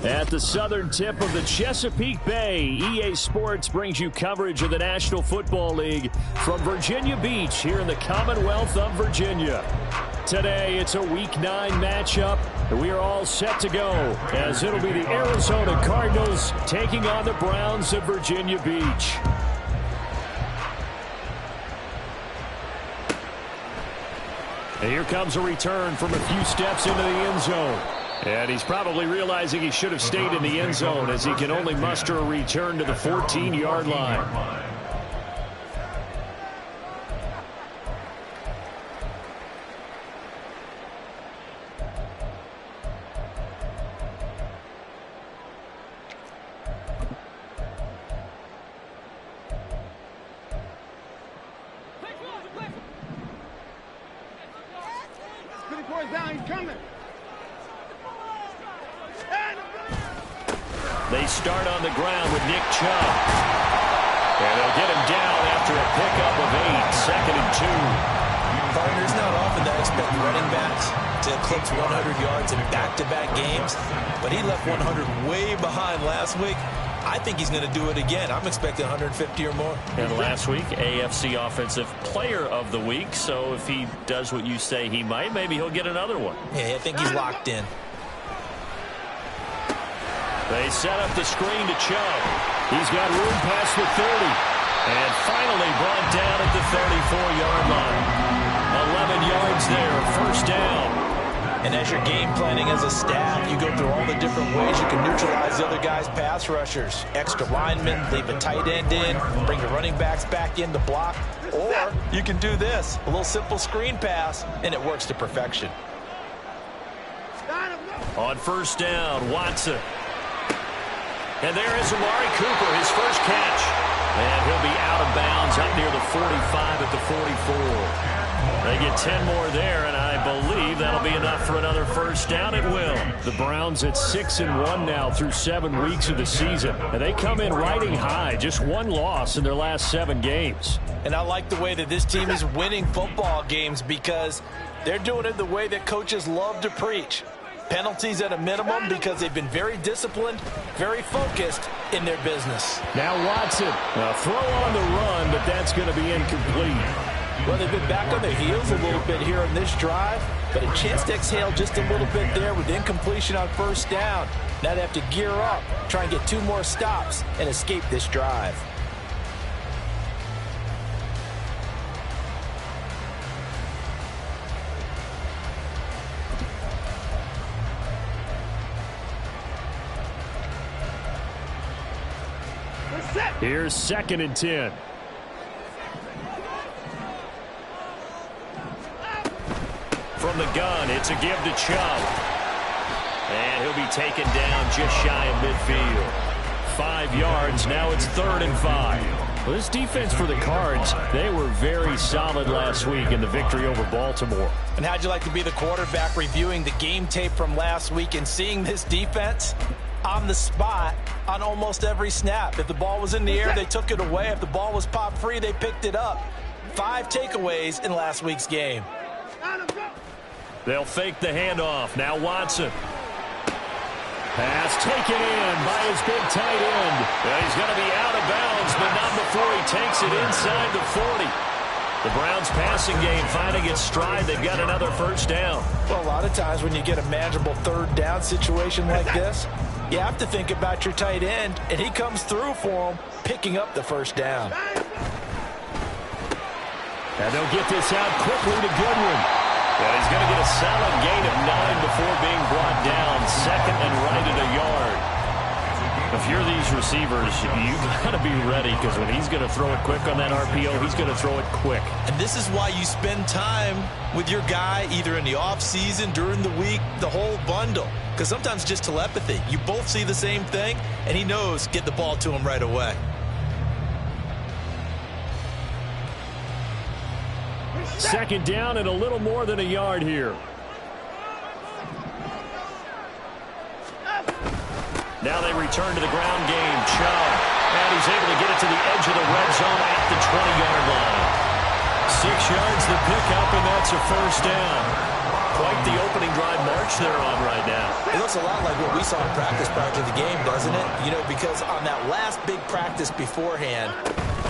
At the southern tip of the Chesapeake Bay, EA Sports brings you coverage of the National Football League from Virginia Beach here in the Commonwealth of Virginia. Today, it's a Week 9 matchup, and we are all set to go as it'll be the Arizona Cardinals taking on the Browns of Virginia Beach. And here comes a return from a few steps into the end zone. And he's probably realizing he should have stayed in the end zone as he can only muster a return to the 14-yard line. They start on the ground with Nick Chubb. And they'll get him down after a pickup of 8, 2nd and 2. Partners, not often that I expect running backs to eclipse 100 yards in back-to-back games, but he left 100 way behind last week. I think he's going to do it again. I'm expecting 150 or more. And last week, AFC Offensive Player of the Week. So if he does what you say he might, maybe he'll get another one. Yeah, I think he's locked in. They set up the screen to Chubb. He's got room past the 30. And finally brought down at the 34-yard line. 11 yards there, first down. And as you're game planning as a staff, you go through all the different ways you can neutralize the other guy's pass rushers. Extra linemen, leave a tight end in, bring the running backs back in to block. Or you can do this, a little simple screen pass, and it works to perfection. On first down, Watson. And there is Amari Cooper, his first catch. And he'll be out of bounds up near the 45 at the 44. They get 10 more there, and I believe that'll be enough for another first down. It will. The Browns at 6-1 now through 7 weeks of the season. And they come in riding high, just one loss in their last 7 games. And I like the way that this team is winning football games because they're doing it the way that coaches love to preach. Penalties at a minimum because they've been very disciplined, very focused in their business. Now Watson, a throw on the run, but that's going to be incomplete. Well, they've been back on their heels a little bit here on this drive, but a chance to exhale just a little bit there with incompletion on first down. Now they have to gear up, try and get 2 more stops, and escape this drive. Here's 2nd and 10. From the gun, it's a give to Chubb. And he'll be taken down just shy of midfield. 5 yards, now it's 3rd and 5. Well, this defense for the Cards, they were very solid last week in the victory over Baltimore. And how'd you like to be the quarterback reviewing the game tape from last week and seeing this defense on the spot on almost every snap? If the ball was in the air, they took it away. If the ball was popped free, they picked it up. 5 takeaways in last week's game. They'll fake the handoff. Now Watson. Pass taken in by his big tight end. He's going to be out of bounds, but not before he takes it inside the 40. The Browns' passing game finding its stride. They've got another first down. Well, a lot of times when you get a manageable third down situation like this, you have to think about your tight end, and he comes through for him, picking up the first down. And they'll get this out quickly to Goodwin. And he's going to get a solid gain of 9 before being brought down. Second and right at a yard. If you're these receivers, you got to be ready, because when he's going to throw it quick on that RPO, he's going to throw it quick. And this is why you spend time with your guy either in the offseason, during the week, the whole bundle. Because sometimes just telepathy. You both see the same thing, and he knows get the ball to him right away. Second down and a little more than a yard here. Now they return to the ground game. Chubb. And he's able to get it to the edge of the red zone at the 20-yard line. 6 yards the pickup, and that's a first down. Quite the opening drive march they're on right now. It looks a lot like what we saw in practice prior to the game, doesn't it? You know, because on that last big practice beforehand,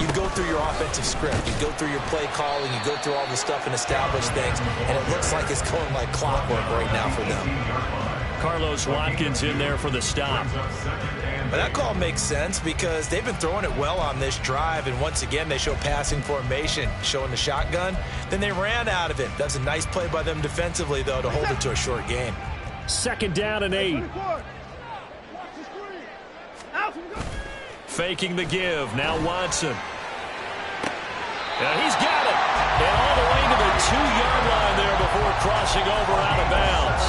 you go through your offensive script. You go through your play calling. You go through all the stuff and establish things. And it looks like it's going like clockwork right now for them. Carlos Watkins in there for the stop. But that call makes sense because they've been throwing it well on this drive. And once again, they show passing formation, showing the shotgun. Then they ran out of it. That's a nice play by them defensively, though, to hold it to a short game. Second down and 8. Faking the give. Now Watson. And he's got it. And all the way to the 2-yard line there before crossing over out of bounds.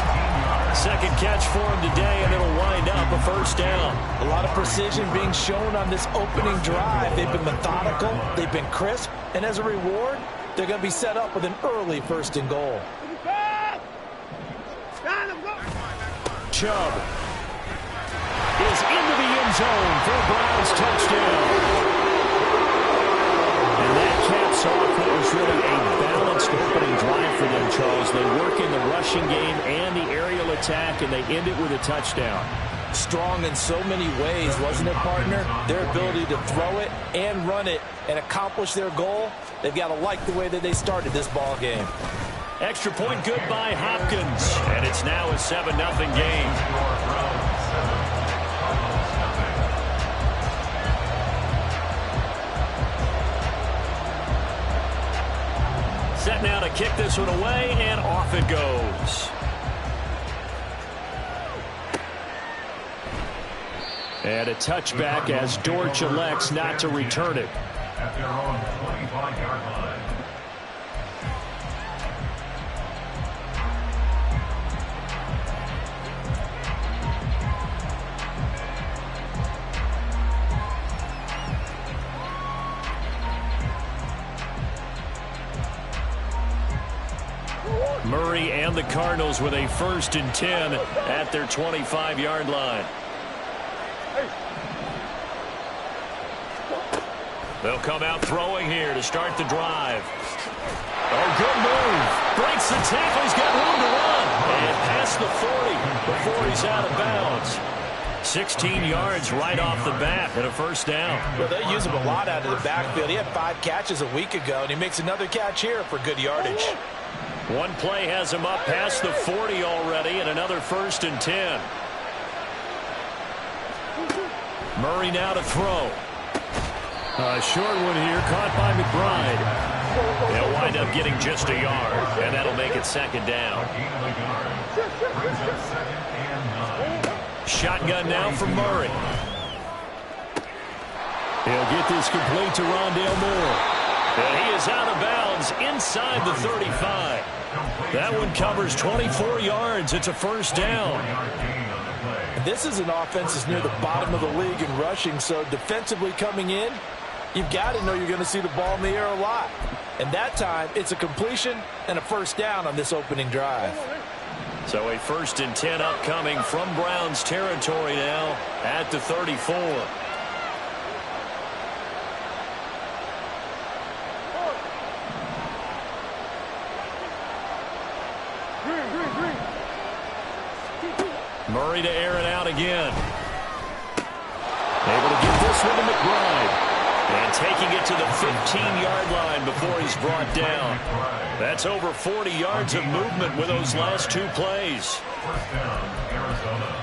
Second catch for him today, and it'll wind up a first down. A lot of precision being shown on this opening drive. They've been methodical. They've been crisp. And as a reward, they're going to be set up with an early first and goal. Chubb is into the end zone for a Browns touchdown. And that caps off what was really a balanced opening drive for them, Charles. They work in the rushing game and the aerial attack, and they end it with a touchdown. Strong in so many ways, wasn't it, partner? Their ability to throw it and run it and accomplish their goal, they've got to like the way that they started this ball game. Extra point good by Hopkins, and it's now a 7-0 game. Set now to kick this one away, and off it goes. And a touchback as Dortch elects not to return it. At their own 25-yard line. Murray and the Cardinals with a 1st and 10 at their 25-yard line. They'll come out throwing here to start the drive. Oh, good move. Breaks the tackle. He's got room to run. And past the 40 before he's out of bounds. 16 yards right off the bat and a first down. Well, they use him a lot out of the backfield. He had 5 catches a week ago, and he makes another catch here for good yardage. One play has him up past the 40 already, and another 1st and 10. Murray now to throw. A short one here, caught by McBride. They'll wind up getting just a yard, and that'll make it 2nd down. Shotgun now for Murray. He'll get this complete to Rondale Moore. And he is out of bounds inside the 35. That one covers 24 yards. It's a first down. This is an offense that's near the bottom of the league in rushing, so defensively coming in, you've got to know you're going to see the ball in the air a lot. And that time, it's a completion and a first down on this opening drive. So a 1st and 10 upcoming from Browns territory now at the 34. Murray to air it out again. Able to get this one to McBride. And taking it to the 15-yard line before he's brought down. That's over 40 yards of movement with those last two plays. First down, Arizona.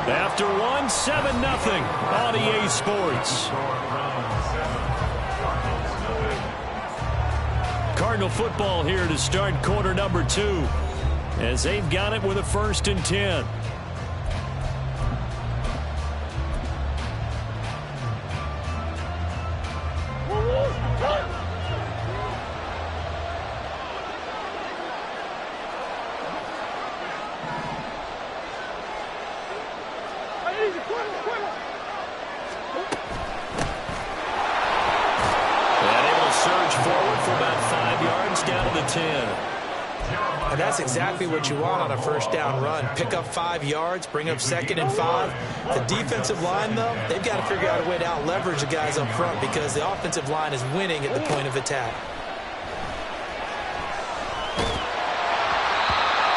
After one, 7-0 on EA Sports. Cardinal football here to start quarter number 2 as they've got it with a 1st and 10. And that's exactly what you want on a first down run. Pick up 5 yards, bring up 2nd and 5. The defensive line, though, they've got to figure out a way to out-leverage the guys up front because the offensive line is winning at the point of attack.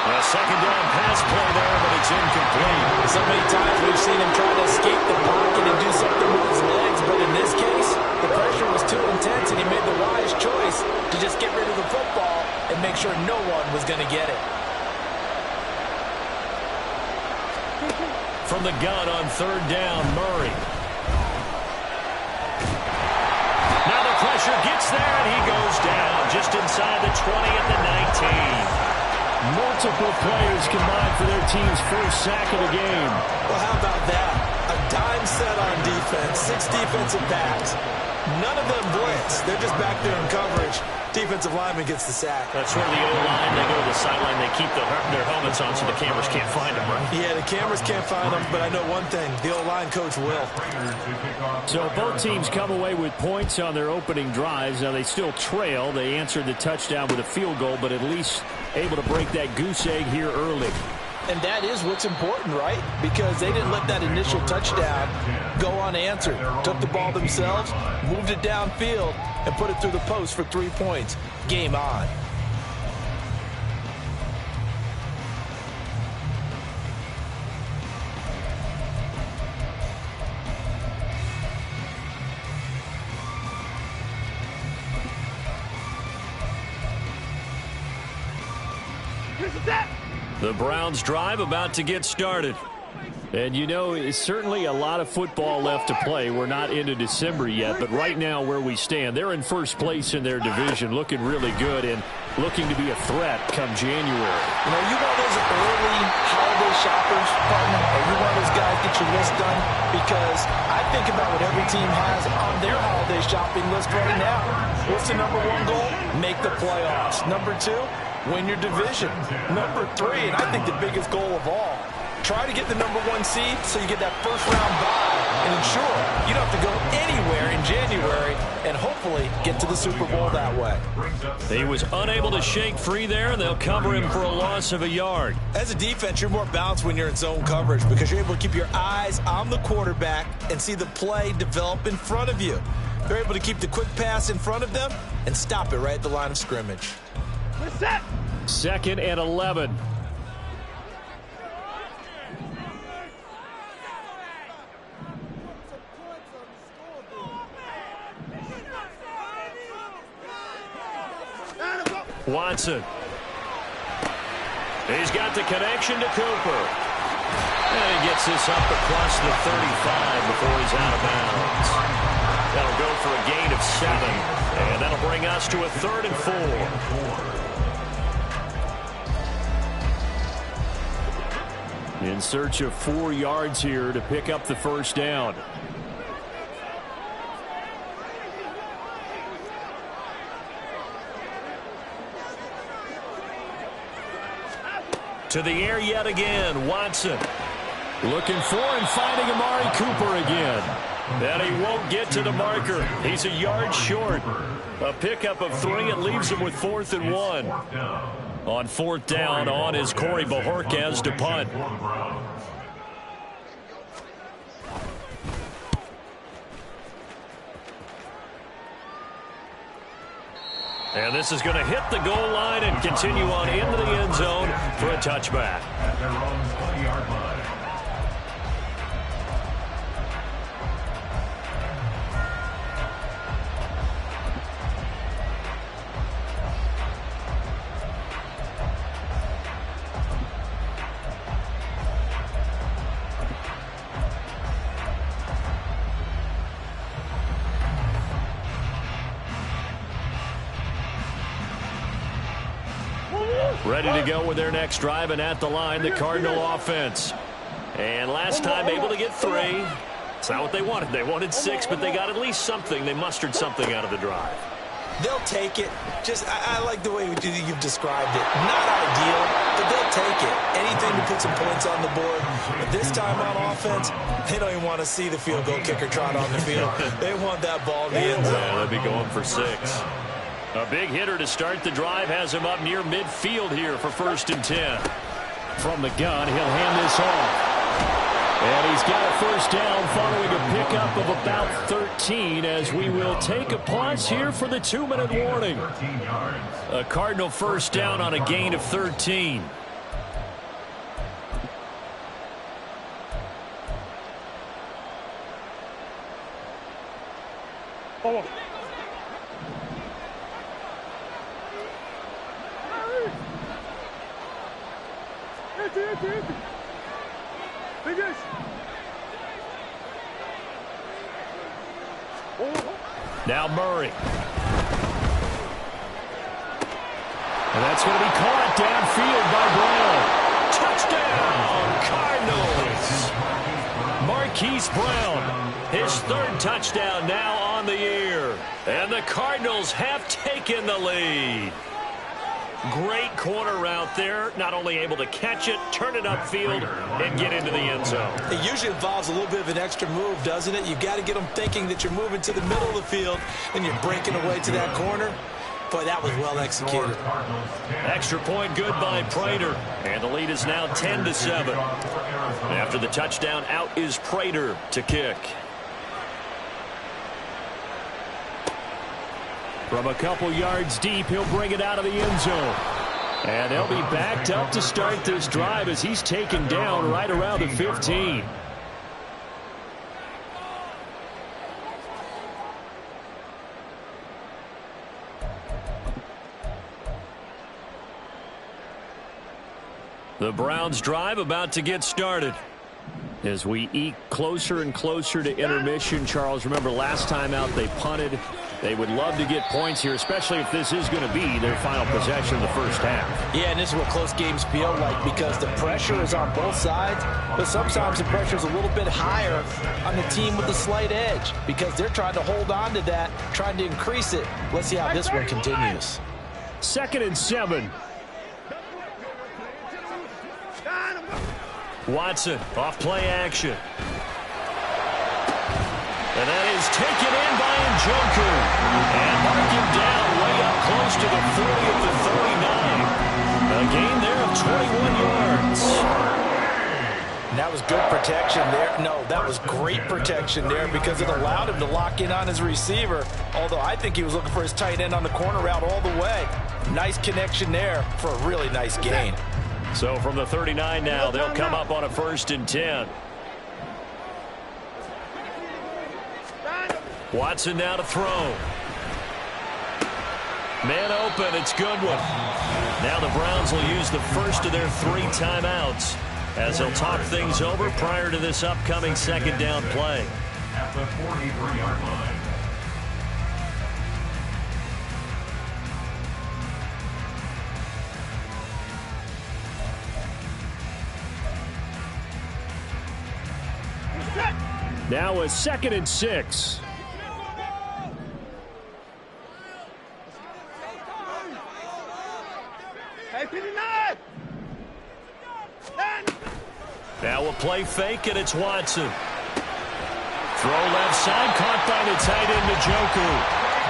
A second down pass play there, but it's incomplete. So many times we've seen him try to escape the pocket and do something with his legs, but in this case, the pressure was too intense and he made the wise choice to just get rid of the football and make sure no one was going to get it. From the gun on 3rd down, Murray. Now the pressure gets there, and he goes down just inside the 20 at the 19. Multiple players combined for their team's first sack of the game. Well, how about that? A dime set on defense, 6 defensive backs. None of them blitz. They're just back there in coverage. Defensive lineman gets the sack. That's where the O-line, they go to the sideline, they keep their helmets on so the cameras can't find them, right? Yeah, the cameras can't find them, but I know one thing. The O-line coach will. So both teams come away with points on their opening drives. Now, they still trail. They answered the touchdown with a field goal, but at least able to break that goose egg here early. And that is what's important, right? Because they didn't let that initial touchdown go unanswered. Took the ball themselves, moved it downfield, and put it through the post for 3 points. Game on. The Browns drive about to get started. And, you know, it's certainly a lot of football left to play. We're not into December yet, but right now where we stand, they're in first place in their division, looking really good and looking to be a threat come January. You know, you one of those early holiday shoppers, partner, or you one of those guys get your list done? Because I think about what every team has on their holiday shopping list right now. What's the number 1 goal? Make the playoffs. Number 2, win your division. Number 3, and I think the biggest goal of all, try to get the number 1 seed so you get that first-round bye and ensure you don't have to go anywhere in January and hopefully get to the Super Bowl that way. He was unable to shake free there, and they'll cover him for a loss of a yard. As a defense, you're more balanced when you're in zone coverage because you're able to keep your eyes on the quarterback and see the play develop in front of you. They're able to keep the quick pass in front of them and stop it right at the line of scrimmage. 2nd and 11. Watson. He's got the connection to Cooper. And he gets this up across the 35 before he's out of bounds. That'll go for a gain of 7. And that'll bring us to a 3rd and 4. In search of 4 yards here to pick up the first down. To the air yet again, Watson. Looking for and finding Amari Cooper again. And he won't get to the marker. He's a yard short. A pickup of 3. It leaves him with 4th and 1. On 4th down, on is Corey Bajorquez to punt. And this is going to hit the goal line and continue on into the end zone for a touchback. At their own 20-yard line. Ready to go with their next drive, and at the line, the Cardinal offense. And last time able to get 3. It's not what they wanted. They wanted 6, but they got at least something. They mustered something out of the drive. They'll take it. I like the way you've described it. Not ideal, but they'll take it. Anything to put some points on the board. But this time on offense, they don't even want to see the field goal kicker trot on the field. They want that ball in the end zone. Yeah, they'll be going for 6. A big hitter to start the drive has him up near midfield here for 1st and 10. From the gun, he'll hand this off. And he's got a first down following a pickup of about 13 as we will take a pause here for the 2-minute warning. 13 yards. A Cardinal first down on a gain of 13. Oh. Now Murray. And that's going to be caught downfield by Brown. Touchdown, Cardinals! Marquise Brown, his 3rd touchdown now on the year. And the Cardinals have taken the lead. Great corner route there. Not only able to catch it, turn it upfield, and get into the end zone. It usually involves a little bit of an extra move, doesn't it? You've got to get them thinking that you're moving to the middle of the field and you're breaking away to that corner. Boy, that was well executed. Extra point good by Prater. And the lead is now 10-7. After the touchdown, out is Prater to kick. From a couple yards deep, he'll bring it out of the end zone. And they'll be backed up to start this drive as he's taken down right around the 15. The Browns drive about to get started. As we eke closer and closer to intermission, Charles, remember last time out they punted. They would love to get points here, especially if this is going to be their final possession of the first half. Yeah, and this is what close games feel like because the pressure is on both sides, but sometimes the pressure is a little bit higher on the team with the slight edge because they're trying to hold on to that, trying to increase it. Let's see how this one continues. 2nd and 7. Watson off play action. And that is taken in by Njoku. And mark him down way up close to the 40 at the 39. A gain there of 21 yards. And that was good protection there. No, that was great protection there because it allowed him to lock in on his receiver. Although I think he was looking for his tight end on the corner route all the way. Nice connection there for a really nice gain. So from the 39 now, they'll come up on a 1st and 10. Watson now to throw. Man open, it's Goodwin. Now the Browns will use the first of their 3 timeouts as they'll talk things over prior to this upcoming 2nd down play. At the 43-yard line. Now a 2nd and 6. Now a play fake, and it's Watson. Throw left side, caught by the tight end, Njoku.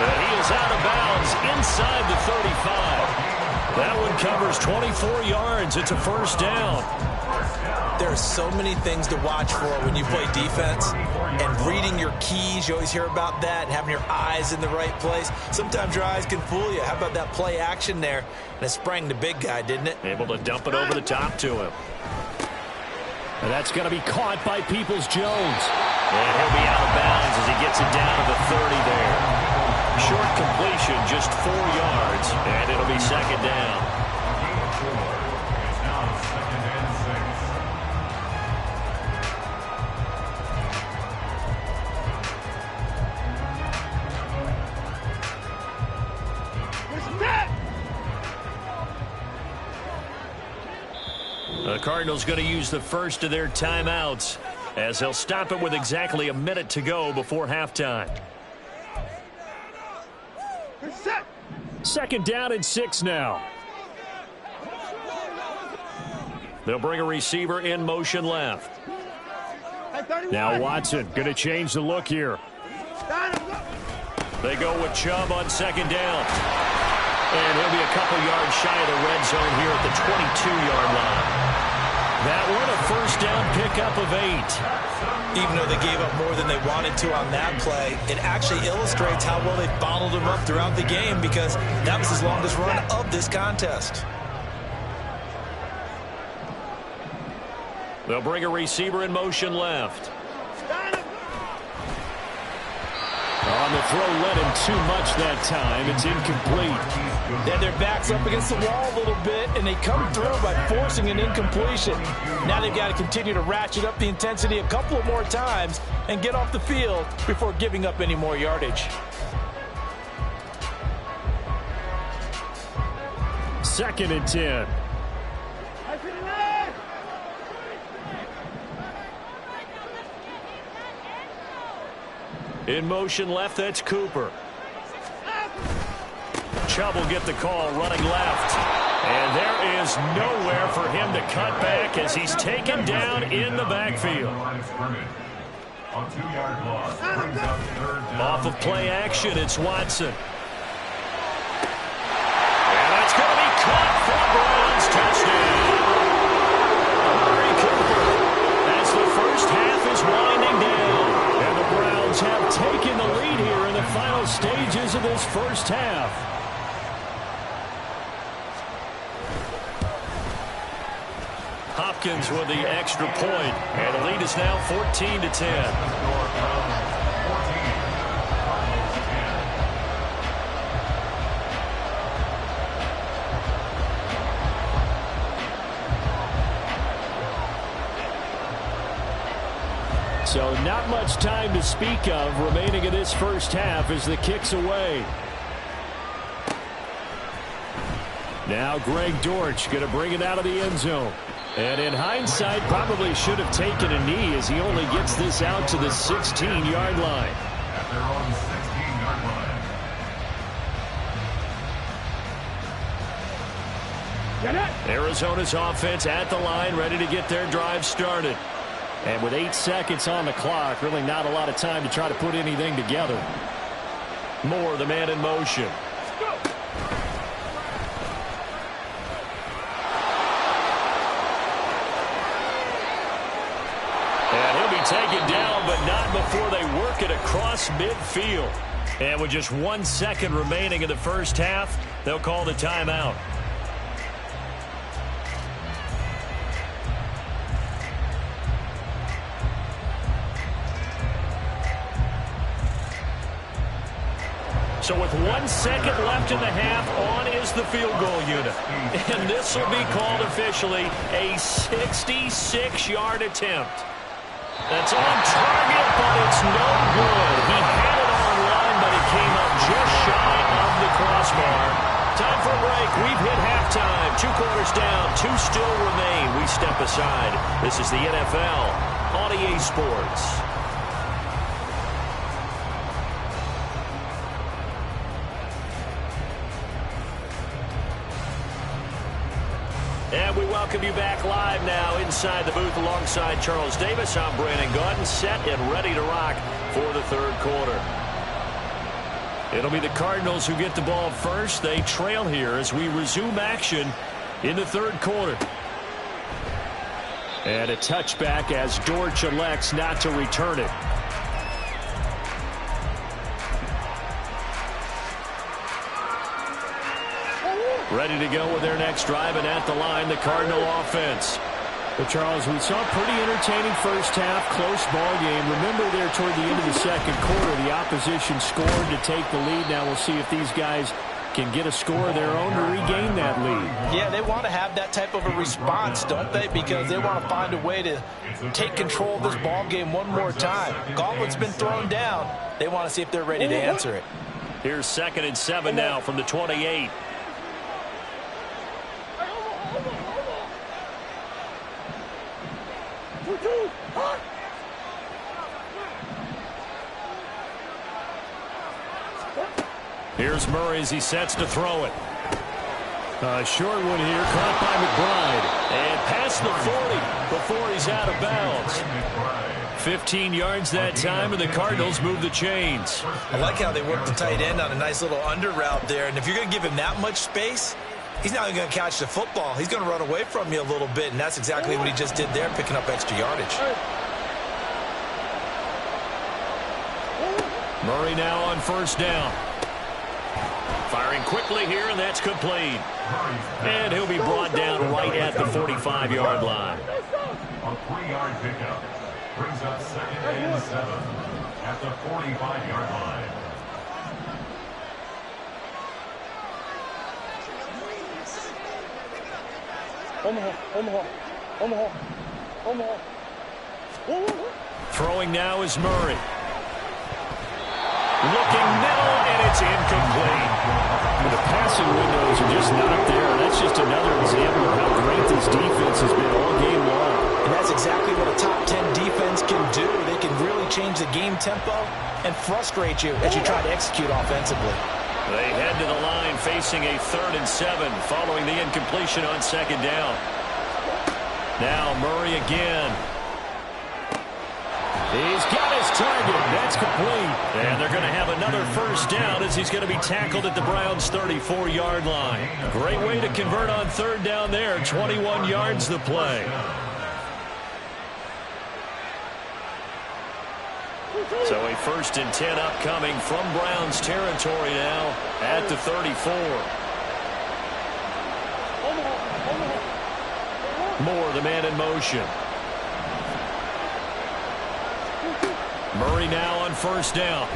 And he is out of bounds inside the 35. That one covers 24 yards. It's a first down. There are so many things to watch for when you play defense. And reading your keys, you always hear about that, and having your eyes in the right place. Sometimes your eyes can fool you. How about that play action there? And it sprang the big guy, didn't it? Able to dump it over the top to him. And that's going to be caught by Peoples-Jones. And he'll be out of bounds as he gets it down to the 30 there. Short completion, just 4 yards, and it'll be second down. It's now 2nd and 6. The Cardinals going to use the first of their timeouts as they'll stop it with exactly a minute to go before halftime. 2nd down and 6 now. They'll bring a receiver in motion left. Now Watson going to change the look here. They go with Chubb on 2nd down. And he'll be a couple yards shy of the red zone here at the 22-yard line. That one a first down pickup of 8. Even though they gave up more than they wanted to on that play, it actually illustrates how well they bottled him up throughout the game, because that was his longest run of this contest. They'll bring a receiver in motion left. On the throw, led him too much that time. It's incomplete. Then their back's up against the wall a little bit, and they come through by forcing an incompletion. Now they've got to continue to ratchet up the intensity a couple of more times and get off the field before giving up any more yardage. 2nd and 10. In motion left, that's Cooper. Chubb will get the call running left. And there is nowhere for him to cut back as he's taken down in the backfield. On 2-yard loss, brings up 3rd down. Off of play action, it's Watson. And that's going to be caught for the Browns. Touchdown. Amari Cooper as the first half is winding down. And the Browns have taken the lead here in the final stages of this first half. Hopkins with the extra point, and the lead is now 14-10. So not much time to speak of remaining in this first half as the kick's away. Now Greg Dortch going to bring it out of the end zone. And in hindsight, probably should have taken a knee as he only gets this out to the 16-yard line. At their own 16-yard line. Arizona's offense at the line, ready to get their drive started. And with 8 seconds on the clock, really not a lot of time to try to put anything together. Moore, the man in motion. And he'll be taken down, but not before they work it across midfield. And with just 1 second remaining in the first half, they'll call the timeout. So with 1 second left in the half, on is the field goal unit. And this will be called officially a 66-yard attempt. That's on target, but it's no good. He had it on line, but it came up just shy of the crossbar. Time for a break. We've hit halftime. 2 quarters down, 2 still remain. We step aside. This is the NFL on EA Sports. And we welcome you back live now inside the booth alongside Charles Davis. I'm Brandon Gaudin, set and ready to rock for the third quarter. It'll be the Cardinals who get the ball first. They trail here as we resume action in the third quarter. And a touchback as Dortch elects not to return it. Ready to go with their next drive, and at the line, the Cardinal offense. But, Charles, we saw a pretty entertaining first half, close ball game. Remember there toward the end of the second quarter, the opposition scored to take the lead. Now we'll see if these guys can get a score of their own to regain that lead. Yeah, they want to have that type of a response, don't they? Because they want to find a way to take control of this ball game one more time. Gauntlet's been thrown down. They want to see if they're ready to answer it. Here's 2nd and 7 now from the 28. Here's Murray as he sets to throw it. A short one here, caught by McBride. And past the 40 before he's out of bounds. 15 yards that time, and the Cardinals move the chains. I like how they work the tight end on a nice little under route there. And if you're going to give him that much space, he's not even going to catch the football. He's going to run away from you a little bit, and that's exactly what he just did there, picking up extra yardage. Murray now on first down. Firing quickly here, and that's complete. And he'll be brought down right at the 45-yard line. A 3-yard pickup brings up 2nd and 7 at the 45-yard line. Throwing now is Murray. Looking middle, and it's incomplete. The passing windows are just not there. That's just another example of how great this defense has been all game long. And that's exactly what a top 10 defense can do. They can really change the game tempo and frustrate you as you try to execute offensively. They head to the line facing a 3rd and 7 following the incompletion on 2nd down. Now Murray again. He's got his target. That's complete. And they're going to have another first down as he's going to be tackled at the Browns' 34-yard line. Great way to convert on 3rd down there. 21 yards the play. So a 1st and 10 upcoming from Browns territory now at the 34. Moore, the man in motion. Murray now on first down.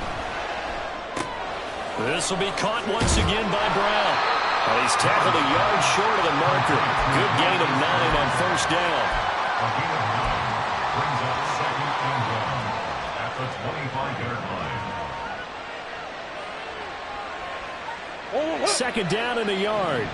This will be caught once again by Brown. Well, he's tackled a yard short of the marker. Good gain of 9 on first down. A gain of 9 brings up 2nd and 1 at the 25-yard line. 2nd down and a yard.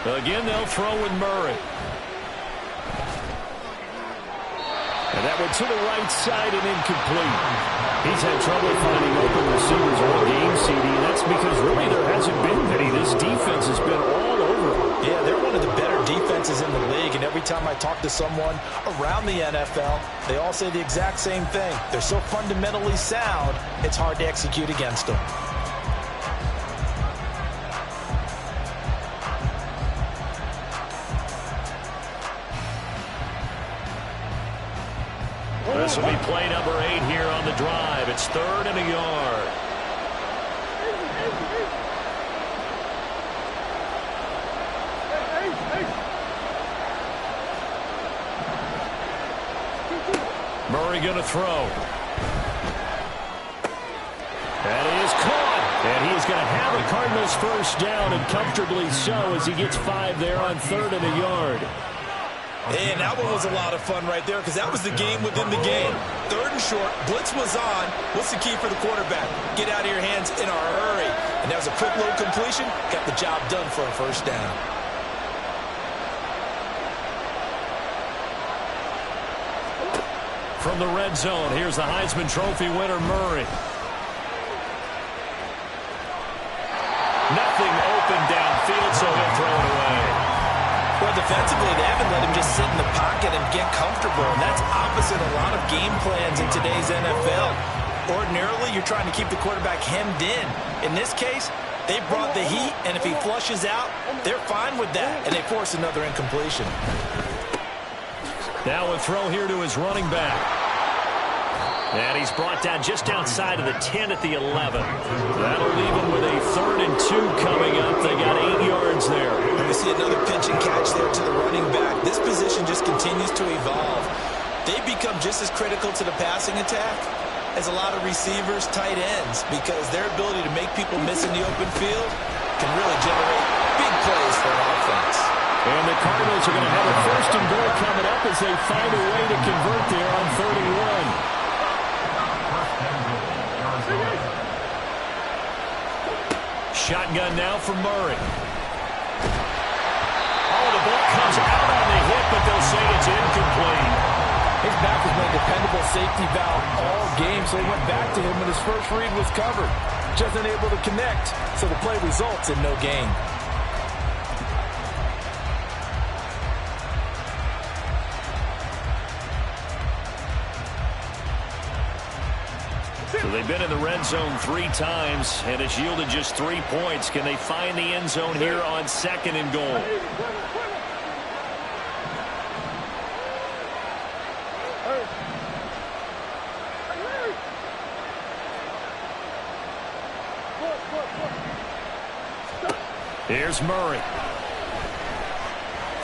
Again, they'll throw with Murray. And that went to the right side and incomplete. He's had trouble finding open receivers all game, CD, and that's because really there hasn't been many. This defense has been all over. Yeah, they're one of the better defenses in the league, and every time I talk to someone around the NFL, they all say the exact same thing. They're so fundamentally sound, it's hard to execute against them. This will be play number 8 here on the drive. It's 3rd and a yard. Murray going to throw. That is caught. And he's going to have a Cardinals first down, and comfortably so as he gets 5 there on 3rd and a yard. And that one was a lot of fun right there because that was the game within the game. 3rd and short, blitz was on. What's the key for the quarterback? Get out of your hands in a hurry. And that was a quick little completion. Got the job done for a first down. From the red zone, here's the Heisman Trophy winner, Murray. Nothing open downfield, so he'll throw it away. Well, defensively, they haven't let him just sit in the pocket and get comfortable, and that's opposite a lot of game plans in today's NFL. Ordinarily, you're trying to keep the quarterback hemmed in. In this case, they brought the heat, and if he flushes out, they're fine with that, and they force another incompletion. Now a throw here to his running back. And he's brought down just outside of the 10 at the 11. That'll leave him with a 3rd and 2 coming up. They got 8 yards there. And we see another pitch and catch there to the running back. This position just continues to evolve. They become just as critical to the passing attack as a lot of receivers, tight ends, because their ability to make people miss in the open field can really generate big plays for an offense. And the Cardinals are going to have a 1st and goal coming up as they find a way to convert there on 3rd and 1. Shotgun now for Murray. Oh, the ball comes out on the hit, but they'll say it's incomplete. His back has been a dependable safety valve all game, so he went back to him when his first read was covered. Just unable to connect, so the play results in no gain. So they've been in the red zone 3 times, and it's yielded just 3 points. Can they find the end zone here on 2nd and goal? Here's Murray.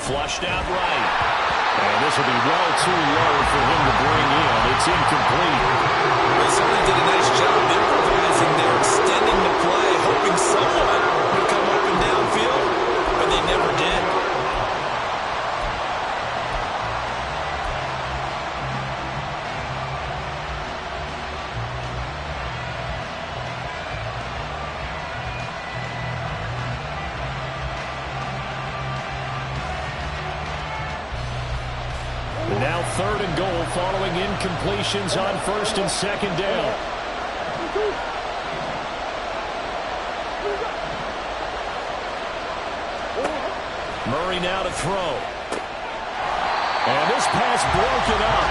Flushed out right. And this will be well too low for him to bring in. It's incomplete. Well, somebody did a nice job improvising there, extending the play, hoping someone would come open downfield, but they never did. Now 3rd and goal following incompletions on 1st and 2nd down. Murray now to throw. And this pass broken up.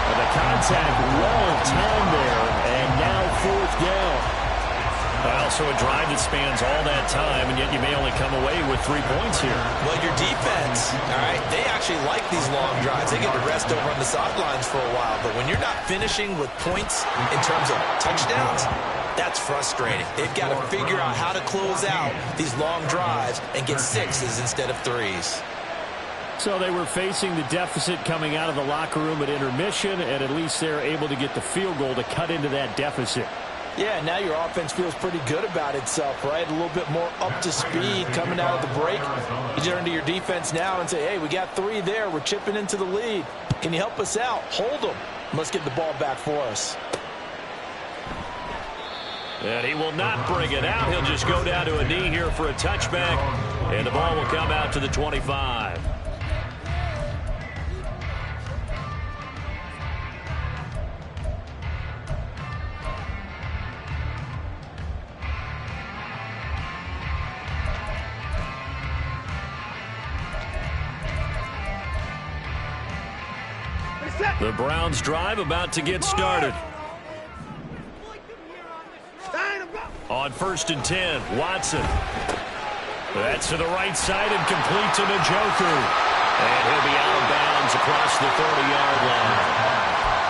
And the contact well timed there. And now 4th down. Well, so a drive that spans all that time, and yet you may only come away with 3 points here. Well, your defense, all right, they actually like these long drives. They get to rest over on the sidelines for a while. But when you're not finishing with points in terms of touchdowns, that's frustrating. They've got to figure out how to close out these long drives and get 6s instead of 3s. So they were facing the deficit coming out of the locker room at intermission, and at least they're able to get the field goal to cut into that deficit. Yeah, now your offense feels pretty good about itself, right? A little bit more up to speed coming out of the break. You turn to your defense now and say, hey, we got 3 there. We're chipping into the lead. Can you help us out? Hold them. Let's get the ball back for us. And he will not bring it out. He'll just go down to a knee here for a touchback. And the ball will come out to the 25. The Browns drive about to get started. On 1st and 10, Watson. That's to the right side and complete to Njoku. And he'll be out of bounds across the 30-yard line.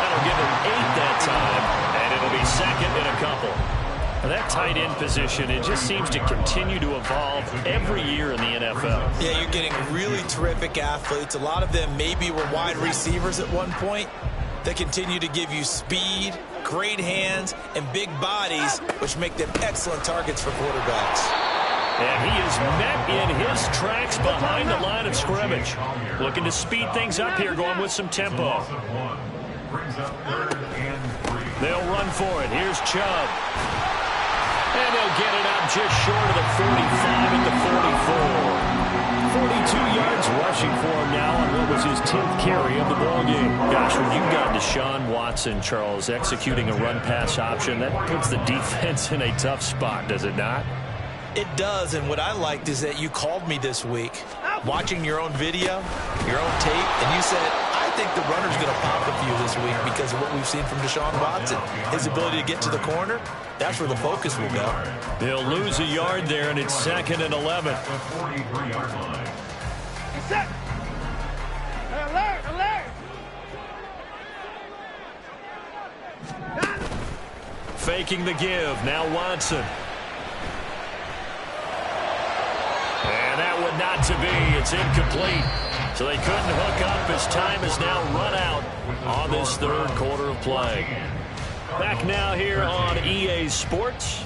That'll give him 8 that time, and it'll be 2nd and a couple. That tight end position, it just seems to continue to evolve every year in the NFL. Yeah, you're getting really terrific athletes. A lot of them maybe were wide receivers at one point. They continue to give you speed, great hands, and big bodies, which make them excellent targets for quarterbacks. And he is met in his tracks behind the line of scrimmage. Looking to speed things up here, going with some tempo. They'll run for it. Here's Chubb. And they'll get it out just short of the 45 at the 44. 42 yards rushing for him now on what was his 10th carry of the ballgame. Gosh, when you've got Deshaun Watson, Charles, executing a run-pass option, that puts the defense in a tough spot, does it not? It does, and what I liked is that you called me this week. watching your own video, your own tape, and you said, I think the runner's going to pop a few this week because of what we've seen from Deshaun Watson. His ability to get to the corner, that's where the focus will go. They'll lose a yard there, and it's 2nd and 11. At the 43-yard line. Set. Alert, alert. Faking the give. Now Watson. And that would not to be. It's incomplete. So they couldn't hook up as time is now run out on this third quarter of play. Back now here on EA Sports.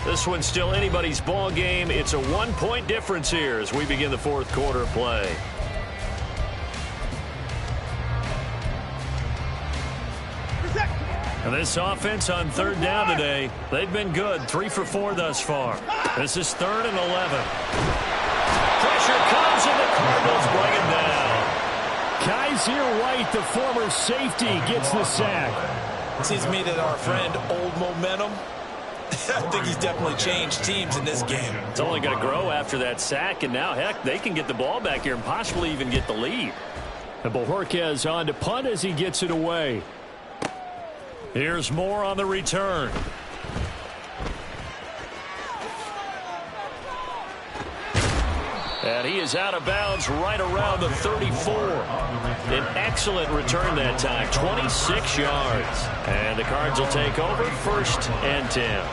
This one's still anybody's ball game. It's a 1-point difference here as we begin the fourth quarter of play. And this offense on third down today, they've been good. 3 for 4 thus far. This is 3rd and 11. Pressure comes and the Cardinals bring him down. Kaiser White, the former safety, gets the sack. It seems to me that our friend Old Momentum, I think he's definitely changed teams in this game. It's only going to grow after that sack, and now, heck, they can get the ball back here and possibly even get the lead. And Bojorquez on to punt as he gets it away. Here's more on the return. And he is out of bounds right around the 34. An excellent return that time, 26 yards. And the Cards will take over 1st and 10.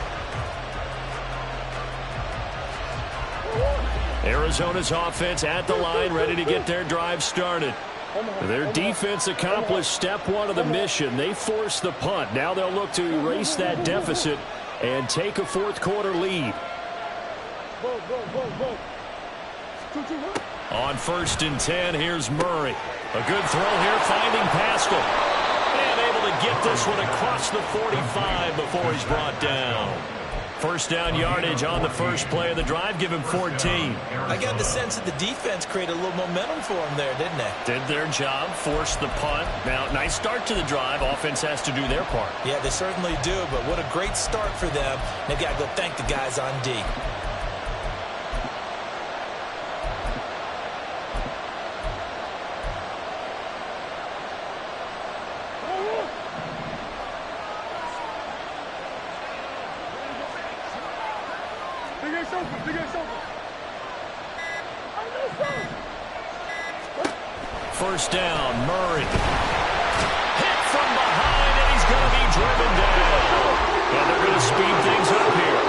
Arizona's offense at the line, ready to get their drive started. Their defense accomplished step 1 of the mission. They forced the punt. Now they'll look to erase that deficit and take a fourth quarter lead. On 1st and 10, here's Murray. A good throw here, finding Pascal. And able to get this one across the 45 before he's brought down. First down yardage on the first play of the drive. Give him 14. I got the sense that the defense created a little momentum for him there, didn't they? Did their job, forced the punt. Now, nice start to the drive. Offense has to do their part. Yeah, they certainly do, but what a great start for them. They've got to go thank the guys on D. First down, Murray. Hit from behind, and he's going to be driven down. And they're going to speed things up here.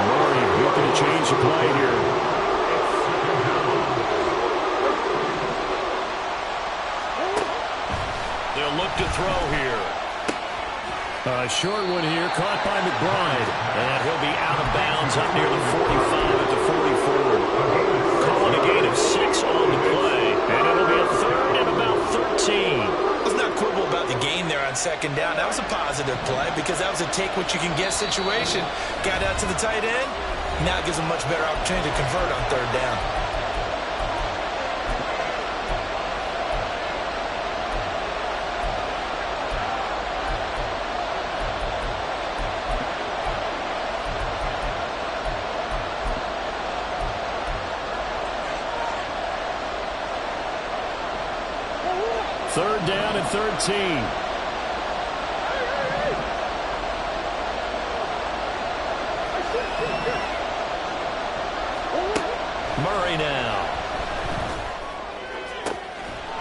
Murray looking to change the play here. They'll look to throw here. A short one here, caught by McBride. And he'll be out of bounds up near the 45 at the 44. Calling a gain of 6 on the play. And it'll be a 3rd and about 13. Let's not quibble about the gain there on 2nd down. That was a positive play because that was a take-what-you-can-get situation. Got out to the tight end. Now it gives them much better opportunity to convert on 3rd down. Third down and 13. Murray now.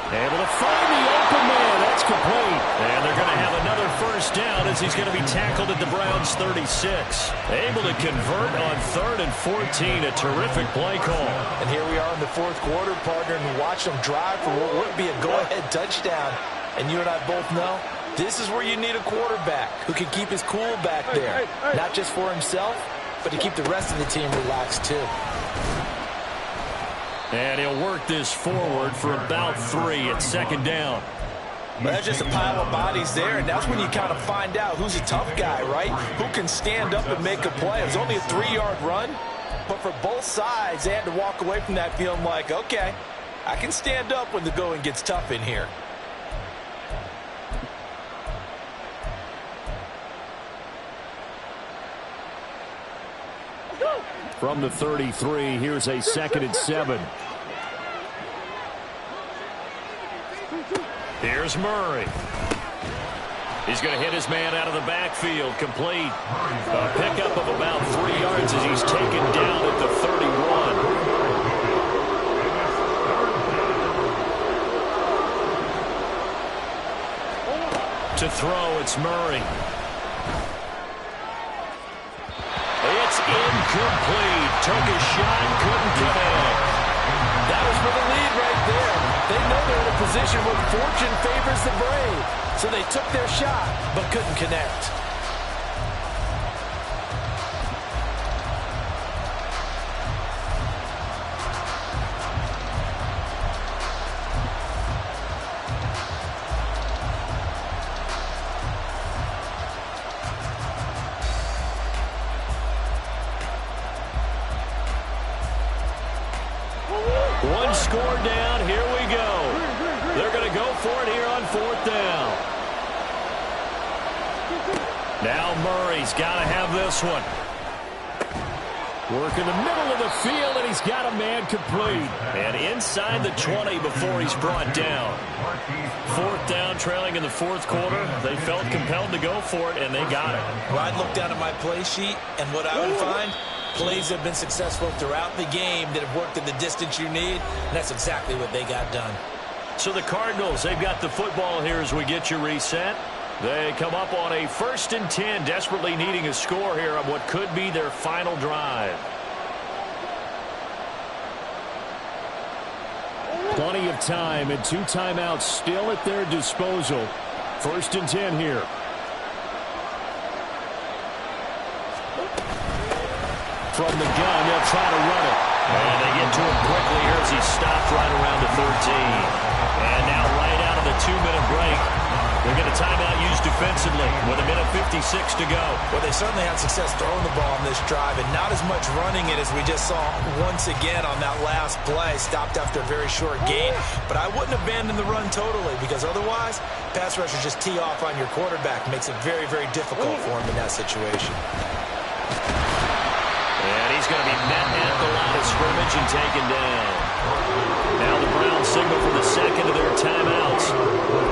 Able to find the open man. That's complete. And they're going to have another first down as he's going to be tackled at the Browns' 36. Able to convert on 3rd and 14. A terrific play call. And here we are in the fourth quarter, partner, and watch them drive for what would be a go-ahead touchdown. And you and I both know this is where you need a quarterback who can keep his cool back there. Not just for himself, but to keep the rest of the team relaxed too. And he'll work this forward for about 3 at 2nd down. But that's just a pile of bodies there, and that's when you kind of find out who's a tough guy, right? Who can stand up and make a play. It was only a 3-yard run, but for both sides, they had to walk away from that feeling like, okay, I can stand up when the going gets tough in here. From the 33, here's a 2nd and 7. Here's Murray. He's going to hit his man out of the backfield. Complete. A pickup of about 3 yards as he's taken down at the 31. To throw, it's Murray. It's incomplete. Took a shot, couldn't connect. That was for the lead right there. They know they're in a position where fortune favors the brave. So they took their shot, but couldn't connect. One score down. Here we go. They're going to go for it here on 4th down. Now Murray's got to have this one. Work in the middle of the field, and he's got a man complete. And inside the 20 before he's brought down. 4th down, trailing in the 4th quarter. They felt compelled to go for it, and they got it. Well, I'd look down at my play sheet, and what I would find, plays have been successful throughout the game that have worked in the distance you need, and that's exactly what they got done. So the Cardinals, they've got the football here as we get you reset. They come up on a 1st and 10, desperately needing a score here on what could be their final drive. Plenty of time and 2 timeouts still at their disposal. 1st and 10 here. From the gun, they'll try to run it. And they get to him quickly here as he stopped right around the 13. And now right out of the 2-minute break, they're going to timeout used defensively with 1:56 to go. Well, they certainly had success throwing the ball on this drive, and not as much running it as we just saw once again on that last play. Stopped after a very short gain. But I wouldn't abandon the run totally, because otherwise, pass rushers just tee off on your quarterback. Makes it very, very difficult for him in that situation. And he's going to be met at the line of scrimmage and taken down. Now the Browns signal for the second of their timeouts.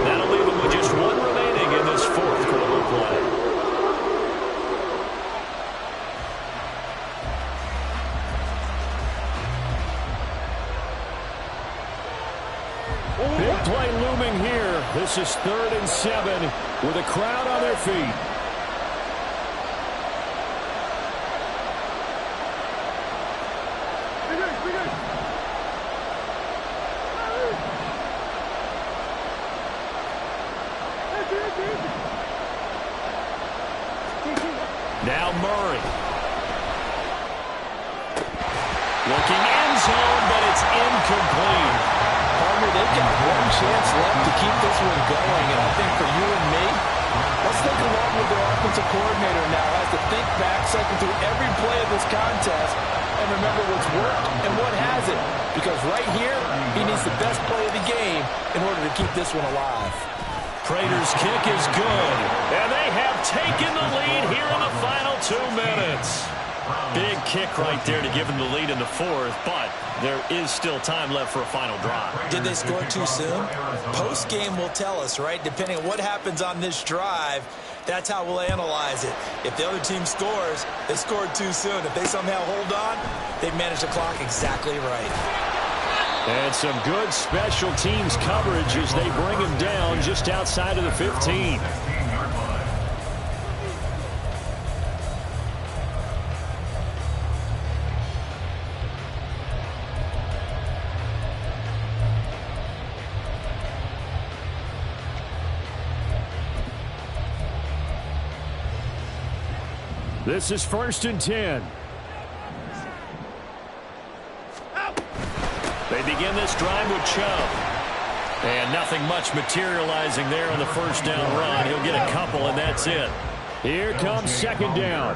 That'll leave them with just 1 remaining in this 4th quarter play. Big play looming here. This is 3rd and 7 with a crowd on their feet. Now Murray. Looking end zone, but it's incomplete. Partner, they've got 1 chance left to keep this one going, and I think for you and me, let's think along with their offensive coordinator now as to think back, cycle through every play of this contest, and remember what's worked and what hasn't. Because right here, he needs the best play of the game in order to keep this one alive. Prater's kick is good. And they have taken the lead here in the final 2 minutes. Big kick right there to give them the lead in the 4th, but there is still time left for a final drive. Did they score too soon? Post-game will tell us, right? Depending on what happens on this drive, that's how we'll analyze it. If the other team scores, they scored too soon. If they somehow hold on, they've managed the clock exactly right. And some good special teams coverage as they bring him down just outside of the 15. This is 1st and 10. They begin this drive with Chubb. And nothing much materializing there on the 1st down run. He'll get a couple, and that's it. Here comes 2nd down.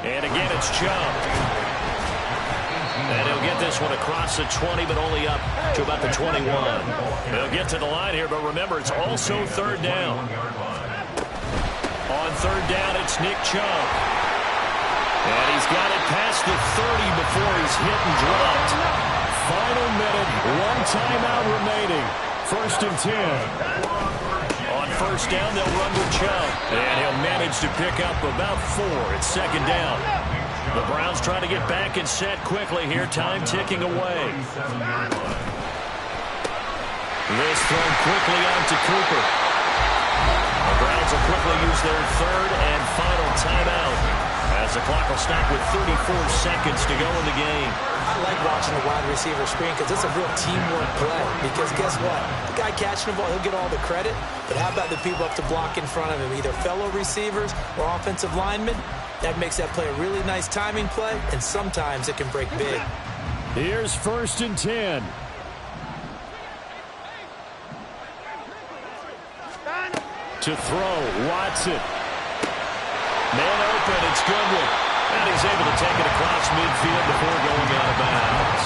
And again, it's Chubb. And he'll get this one across the 20, but only up to about the 21. They'll get to the line here, but remember, it's also 3rd down. On 3rd down, it's Nick Chubb. And he's got it past the 30 before he's hit and dropped. final minute, one timeout remaining. 1st and 10. On 1st down, they'll run with Chubb. And he'll manage to pick up about 4 at 2nd down. The Browns trying to get back and set quickly here. Time ticking away. This thrown quickly out to Cooper. The Browns will quickly use their 3rd and final timeout as the clock will stop with 34 seconds to go in the game. I like watching the wide receiver screen because it's a real teamwork play. Because guess what? The guy catching the ball, he'll get all the credit. But how about the people up to block in front of him, either fellow receivers or offensive linemen? That makes that play a really nice timing play, and sometimes it can break big. Here's 1st and 10. To throw, Watson. Man open, it's Goodwin. And he's able to take it across midfield before going out of bounds.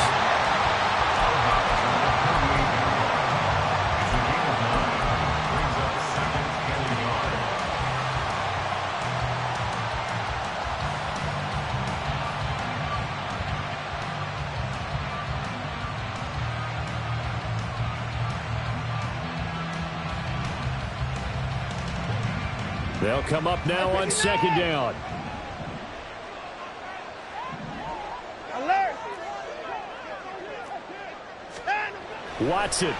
They'll come up now on 2nd down. Alert! Watson.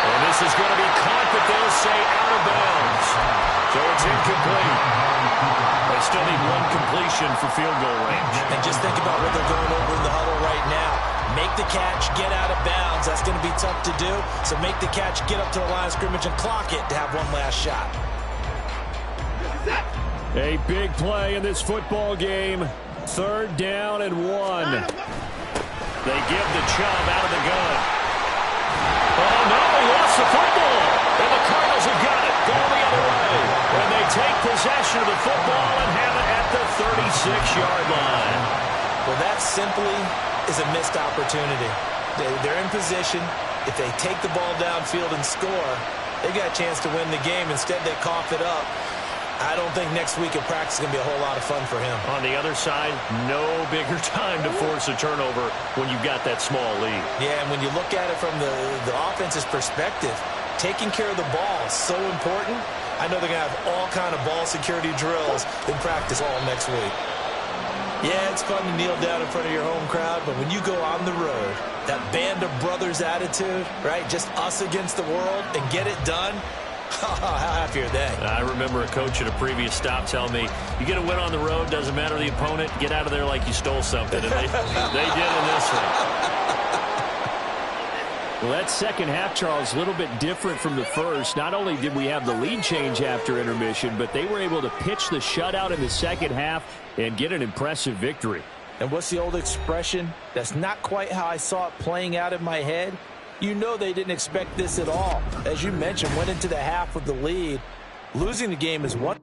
And this is going to be caught, but they'll say out of bounds. So it's incomplete. They still need one completion for field goal range. And just think about what they're going over in the huddle right now. Make the catch, get out of bounds. That's going to be tough to do. So make the catch, get up to the line of scrimmage, and clock it to have one last shot. A big play in this football game. 3rd down and 1. They give the Chubb out of the gun. Oh, no, he lost the football. And the Cardinals have got it. Going the other way. And they take possession of the football and have it at the 36-yard line. Well, that simply is a missed opportunity. They're in position. If they take the ball downfield and score, they got a chance to win the game. Instead, they cough it up. I don't think next week in practice is going to be a whole lot of fun for him. On the other side, no bigger time to force a turnover when you've got that small lead. Yeah, and when you look at it from the offense's perspective, taking care of the ball is so important. I know they're going to have all kind of ball security drills in practice all next week. Yeah, it's fun to kneel down in front of your home crowd, but when you go on the road, that band of brothers attitude, right, just us against the world, and get it done, how happy are they? I remember a coach at a previous stop telling me, you get a win on the road, doesn't matter the opponent, get out of there like you stole something. And they did in this one. Well, that second half, Charles, a little bit different from the first. Not only did we have the lead change after intermission, but they were able to pitch the shutout in the second half and get an impressive victory. And what's the old expression? That's not quite how I saw it playing out in my head. You know they didn't expect this at all. As you mentioned, went into the half with the lead. Losing the game is one.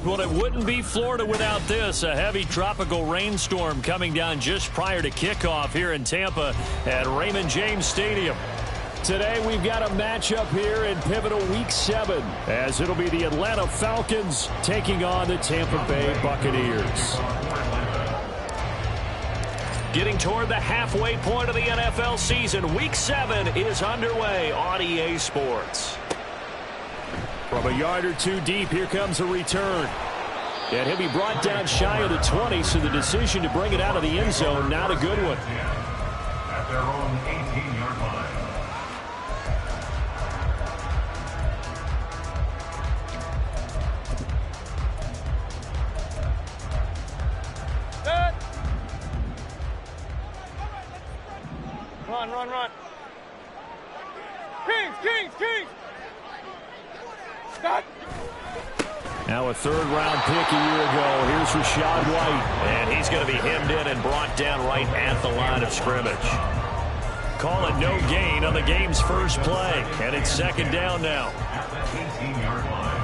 Well, it wouldn't be Florida without this. A heavy tropical rainstorm coming down just prior to kickoff here in Tampa at Raymond James Stadium. Today we've got a matchup here in pivotal Week 7 as it'll be the Atlanta Falcons taking on the Tampa Bay Buccaneers. Getting toward the halfway point of the NFL season, Week 7 is underway on EA Sports. From a yard or two deep, here comes a return. And he'll be brought down shy of the 20, so the decision to bring it out of the end zone, not a good one. At their own 18-yard line. Run. Kings. Stop. Now a third-round pick a year ago. Here's Rachaad White. And he's going to be hemmed in and brought down right at the line of scrimmage. Call it no gain on the game's first play. And it's second down now. At the 18-yard line.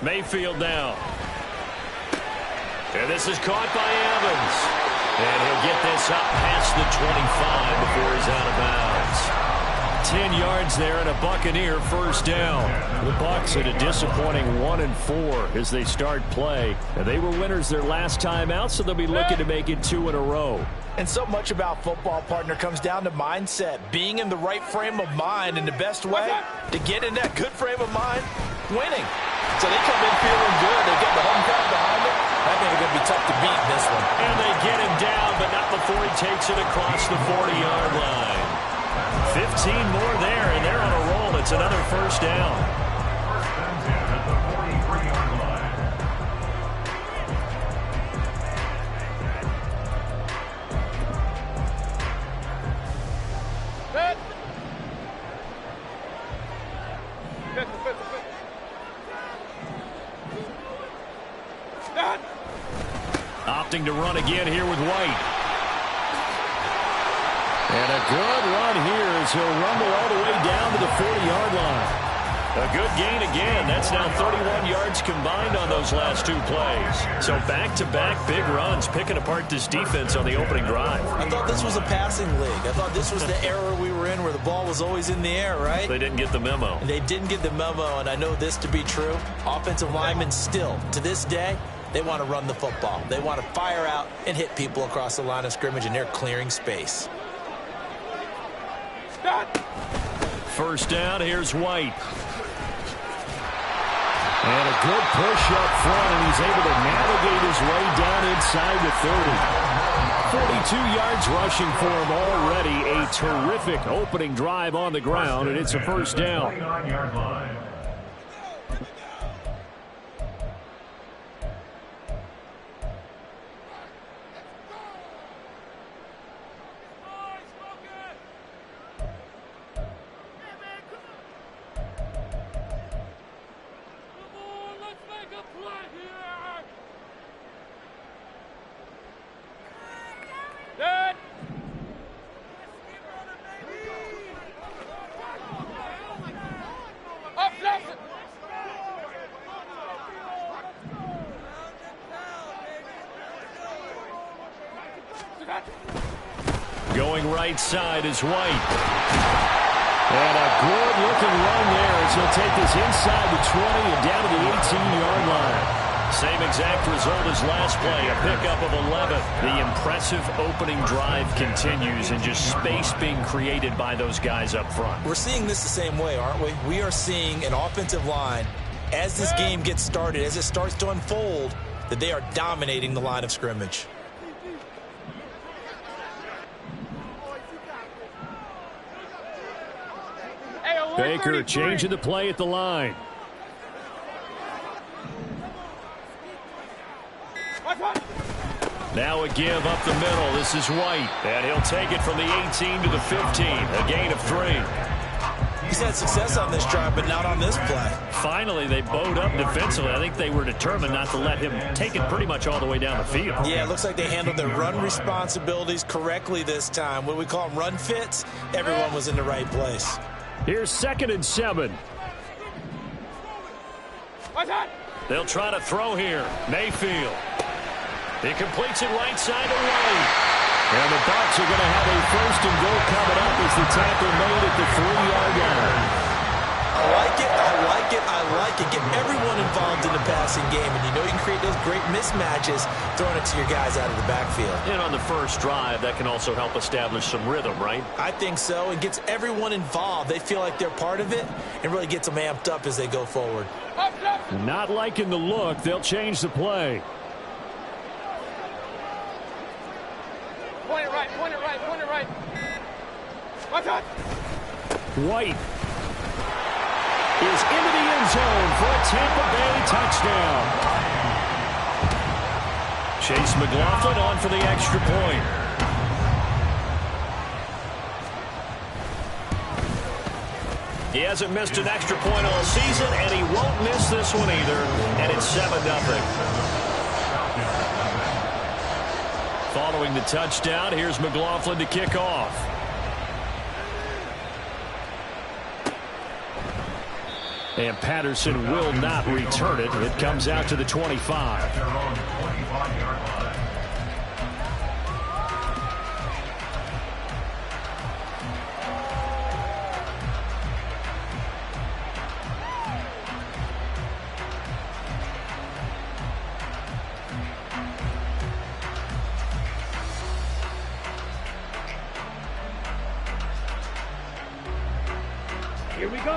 Mayfield now. And this is caught by Evans. And he'll get this up past the 25 before he's out of bounds. 10 yards there and a Buccaneer first down. The Bucs at a disappointing 1-4 as they start play. And they were winners their last time out, so they'll be looking to make it 2 in a row. And so much about football, partner, comes down to mindset. Being in the right frame of mind, and the best way to get in that good frame of mind, winning. So they come in feeling good. They get the home crowd behind them. I think it's going to be tough to beat this one. And they get him down, but not before he takes it across the 40-yard line. 15 more there, and they're on a roll. It's another first down. First and 10 at the 43-yard line. Opting to run again here with White. And a good run here as he'll rumble all the way down to the 40-yard line. A good gain again. That's now 31 yards combined on those last two plays. So back-to-back big runs, picking apart this defense on the opening drive. I thought this was a passing league. I thought this was the era we were in where the ball was always in the air, right? They didn't get the memo. They didn't get the memo, and I know this to be true. Offensive linemen still, to this day, they want to run the football. They want to fire out and hit people across the line of scrimmage, and they're clearing space. First down, here's White. And a good push up front, and he's able to navigate his way down inside the 30. 42 yards rushing for him already. A terrific opening drive on the ground, and it's a first down. 49-yard line. Going right side is White. And a good-looking run there as he'll take this inside the 20 and down to the 18-yard line. Same exact result as last play, a pickup of 11. The impressive opening drive continues, and just space being created by those guys up front. We're seeing this the same way, aren't we? We are seeing an offensive line, as this game gets started, as it starts to unfold, that they are dominating the line of scrimmage. Baker changing the play at the line. Now a give up the middle. This is White. And he'll take it from the 18 to the 15. A gain of 3. You He's had success on this drive, but not on this play. Finally, they bowed up defensively. I think they were determined not to let him take it pretty much all the way down the field. Yeah, it looks like they handled their run responsibilities correctly this time. What do we call them, run fits? Everyone was in the right place. Here's 2nd and 7. They'll try to throw here. Mayfield. He completes it right side to right. And the Bucs are going to have a 1st and goal coming up as the tackle made at the 3-yard line. I like it, I like it, I like it. Get everyone involved in the passing game, and you know you can create those great mismatches throwing it to your guys out of the backfield. And on the first drive, that can also help establish some rhythm, right? I think so. It gets everyone involved. They feel like they're part of it and really gets them amped up as they go forward. Not liking the look. They'll change the play. Point it right, point it right, point it right. White is into the end zone for a Tampa Bay touchdown. Chase McLaughlin on for the extra point. He hasn't missed an extra point all season, and he won't miss this one either, and it's 7-0. Following the touchdown, here's McLaughlin to kick off. And Patterson will not return it. It comes out to the 25. Their own 25-yard line.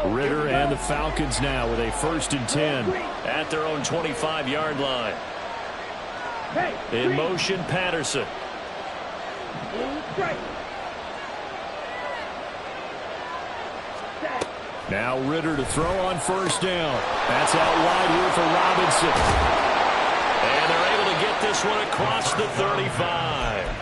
Ritter and the Falcons now with a 1st and 10 at their own 25-yard line. In motion, Patterson. Now Ritter to throw on 1st down. That's out wide here for Robinson. And they're able to get this one across the 35.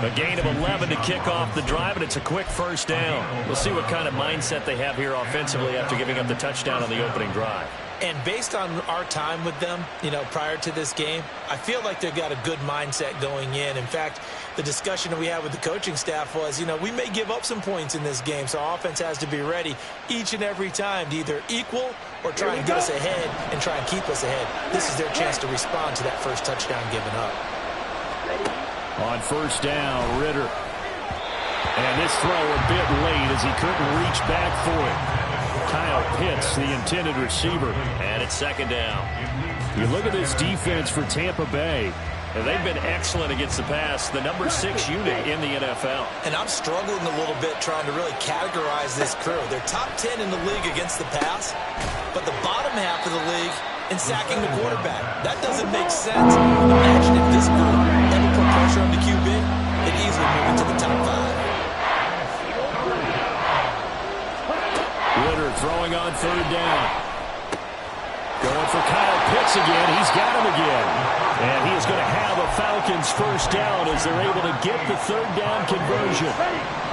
A gain of 11 to kick off the drive, and it's a quick 1st down. We'll see what kind of mindset they have here offensively after giving up the touchdown on the opening drive. And based on our time with them, you know, prior to this game, I feel like they've got a good mindset going in. In fact, the discussion that we had with the coaching staff was, you know, we may give up some points in this game, so our offense has to be ready each and every time to either equal or try and get us ahead and try and keep us ahead. This is their chance to respond to that first touchdown given up. On 1st down, Ritter. And this throw a bit late as he couldn't reach back for it. Kyle Pitts, the intended receiver. And it's 2nd down. You look at this defense for Tampa Bay. And they've been excellent against the pass, the number 6 unit in the NFL. And I'm struggling a little bit trying to really categorize this crew. They're top 10 in the league against the pass, but the bottom half of the league in sacking the quarterback. That doesn't make sense. Imagine if this group ever put pressure on the QB, they'd easily move into the top 5. Ritter throwing on 3rd down. Going for Kyle Pitts again. He's got him again. And he is going to have a Falcons 1st down as they're able to get the 3rd down conversion.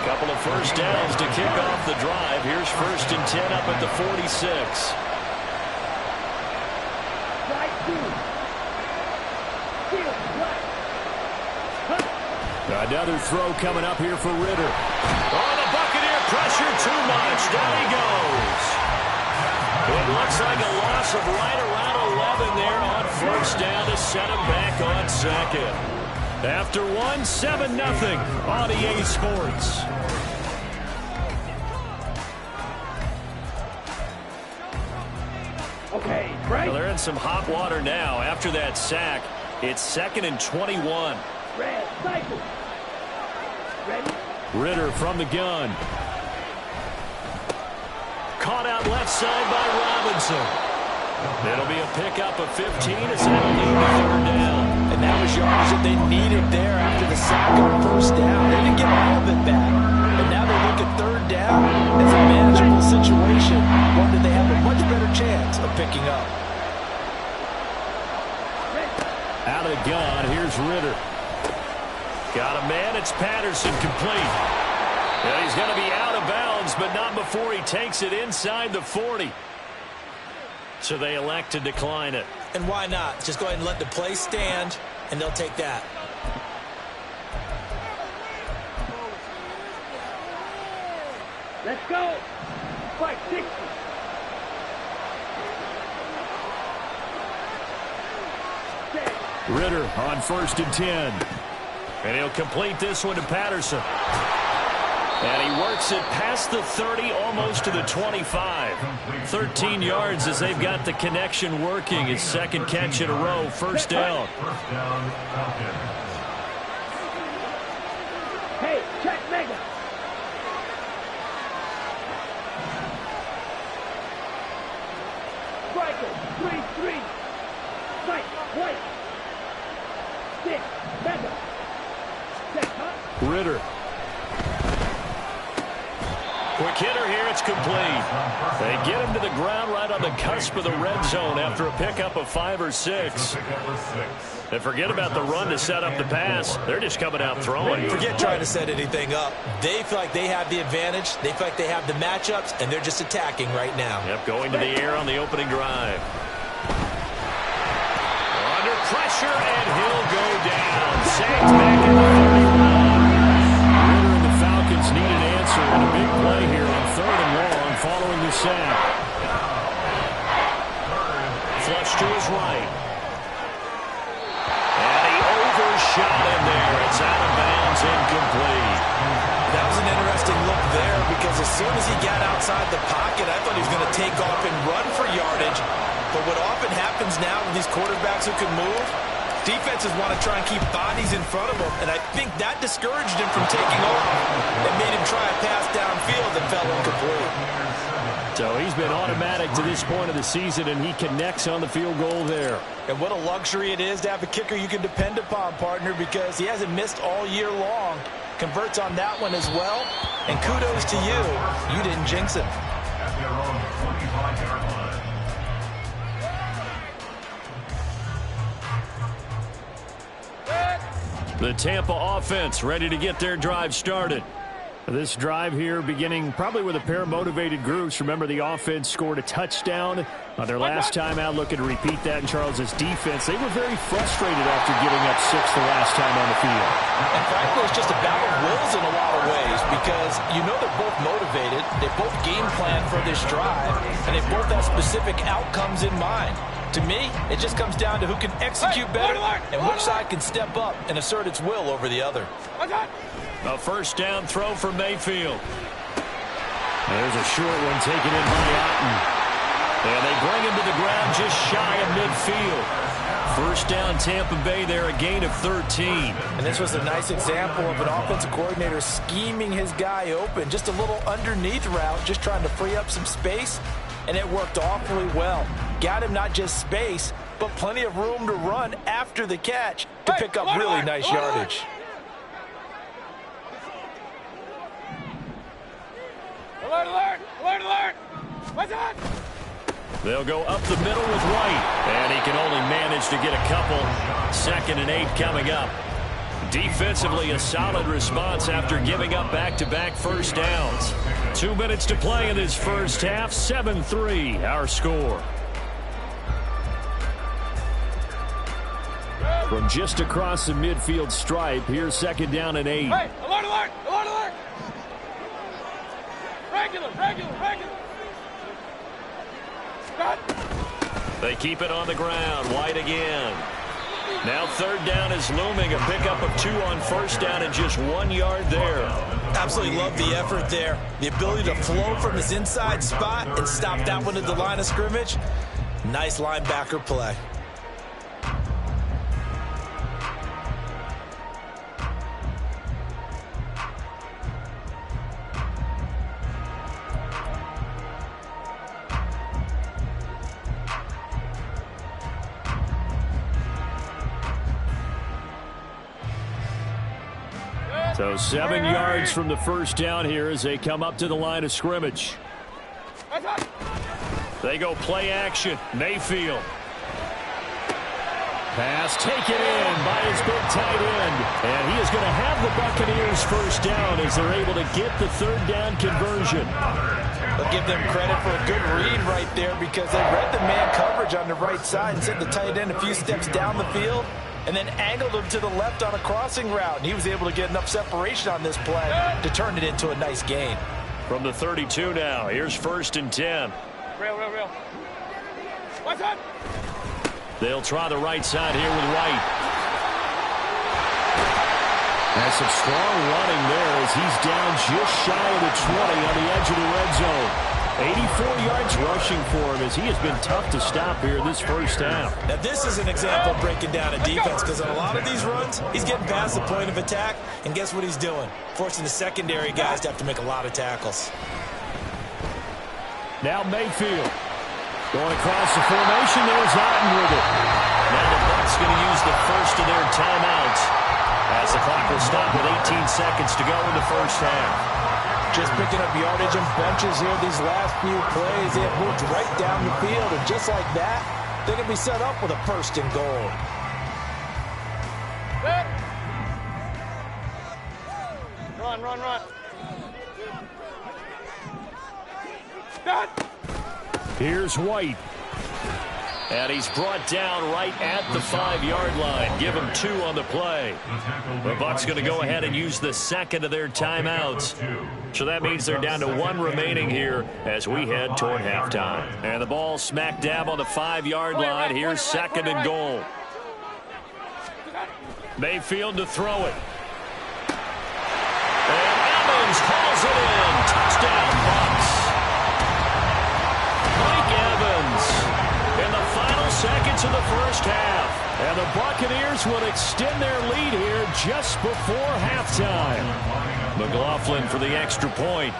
Couple of 1st downs to kick off the drive. Here's 1st and 10 up at the 46. Another throw coming up here for Ritter. Oh, the Buccaneer pressure too much. Down he goes. It looks like a loss of right around 11 there on 1st down to set him back on 2nd. After 7-0 on EA Sports. Okay, right. Well, they're in some hot water now. After that sack, it's 2nd and 21. Red, cycle. Ready? Ritter from the gun. Caught out left side by Robinson. It'll be a pickup of 15 as they'll lead the 3rd down. And that was yardage that they needed there after the sack on 1st down. They didn't get all of it back. And now they look at 3rd down as a manageable situation, one that they have a much better chance of picking up. Out of the gun, here's Ritter. Got a man, it's Patterson complete. And he's going to be out of bounds, but not before he takes it inside the 40. So they elect to decline it. And why not? Just go ahead and let the play stand, and they'll take that. Let's go. Fight 60. Ritter on 1st and 10. And he'll complete this one to Patterson. And he works it past the 30, almost to the 25. 13 yards as they've got the connection working. His second catch in a row, first down. First down, Falcons. Hey, check Mega. Striker, 3-3. Fight, white. Stick, Mega. Set, huh? Ritter. Quick hitter here, it's complete. They get him to the ground right on the cusp of the red zone after a pickup of 5 or 6. And forget about the run to set up the pass. They're just coming out throwing. Forget trying to set anything up. They feel like they have the advantage. They feel like they have the matchups, and they're just attacking right now. Yep, going to the air on the opening drive. Under pressure, and he'll go down. Sacked back at the 31. Ritter and the Falcons need an answer and a big play here on 3rd and long following the sack. Flush to his right. And he overshot him there. It's out of bounds, incomplete. That was an interesting look there because as soon as he got outside the pocket, I thought he was going to take off and run for yardage. But what often happens now with these quarterbacks who can move, defenses want to try and keep bodies in front of them, and I think that discouraged him from taking off. It made him try a pass downfield that fell incomplete. So he's been automatic to this point of the season, and he connects on the field goal there. And what a luxury it is to have a kicker you can depend upon, partner, because he hasn't missed all year long. Converts on that one as well, and kudos to you. You didn't jinx him. At their own 25-yard line. The Tampa offense ready to get their drive started. This drive here beginning probably with a pair of motivated groups. Remember, the offense scored a touchdown on their last time out. Looking to repeat that in Charles's defense. They were very frustrated after giving up 6 the last time on the field. And frankly, it's just a battle of wills in a lot of ways because you know they're both motivated. They both game plan for this drive, and they both have specific outcomes in mind. To me, it just comes down to who can execute better and which side can step up and assert its will over the other. A first down throw for Mayfield. There's a short one taken in by Otten. And they bring him to the ground just shy of midfield. First down Tampa Bay there, a gain of 13. And this was a nice example of an offensive coordinator scheming his guy open. Just a little underneath route, just trying to free up some space. And it worked awfully well. Got him not just space, but plenty of room to run after the catch to pick up really nice yardage. Alert, alert, alert, alert. What's on? They'll go up the middle with White. And he can only manage to get a couple. 2nd and 8 coming up. Defensively, a solid response after giving up back-to-back first downs. 2 minutes to play in this first half. 7-3, our score. From just across the midfield stripe, here's 2nd down and 8. Hey, alert, alert, alert, alert. Regular, regular, regular. Cut. They keep it on the ground. White again. Now 3rd down is looming. A pickup of 2 on first down and just 1 yard there. Absolutely love the effort there. The ability to flow from his inside spot and stop that one at the line of scrimmage. Nice linebacker play. So 7 yards from the first down here as they come up to the line of scrimmage. They go play action. Mayfield. Pass taken in by his big at tight end. And he is going to have the Buccaneers first down as they're able to get the third down conversion. I'll give them credit for a good read right there because they read the man coverage on the right side and sent the tight end a few steps down the field and then angled him to the left on a crossing route. And he was able to get enough separation on this play to turn it into a nice gain. From the 32 now, here's 1st and 10. Real. What's up? They'll try the right side here with White. Has some strong running there as he's down just shy of the 20 on the edge of the red zone. 84 yards rushing for him as he has been tough to stop here this first half. Now this is an example of breaking down a defense because on a lot of these runs, he's getting past the point of attack, and guess what he's doing? Forcing the secondary guys to have to make a lot of tackles. Now Mayfield. Going across the formation, there's Otten with it. Now the Bucs going to use the first of their timeouts as the clock will stop with 18 seconds to go in the first half. Just picking up yardage and bunches here these last few plays. They have moved right down the field, and just like that, they're going to be set up with a 1st and goal. Run. Done. Here's White. And he's brought down right at the 5-yard line. Give him 2 on the play. The Bucs going to go ahead and use the second of their timeouts. So that means they're down to 1 remaining here as we head toward halftime. And the ball smack dab on the 5-yard line. Here's 2nd and goal. Mayfield to throw it. And Evans calls it in. Touchdown, Bucs. Mike Evans in the final seconds of the first half. And the Buccaneers will extend their lead here just before halftime. McLaughlin for the extra point.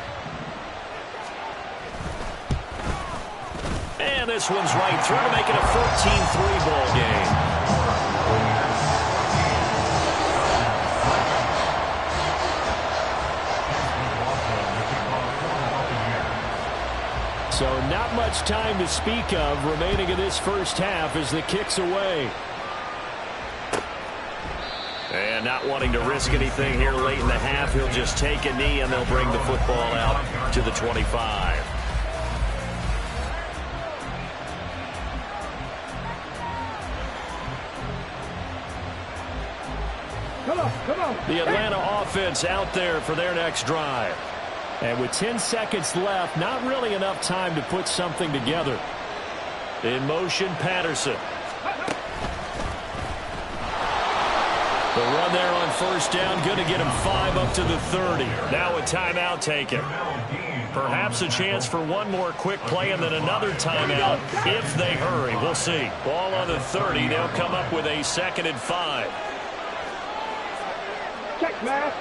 And this one's right through to make it a 14-3 ball game. So not much time to speak of remaining in this first half as the kick's away. And not wanting to risk anything here late in the half, he'll just take a knee and they'll bring the football out to the 25. Come on. The Atlanta offense out there for their next drive. And with 10 seconds left, not really enough time to put something together. In motion, Patterson. The run there on first down, going to get him 5 up to the 30. Now a timeout taken. Perhaps a chance for one more quick play and then another timeout if they hurry. We'll see. Ball on the 30. They'll come up with a 2nd and 5. Check match.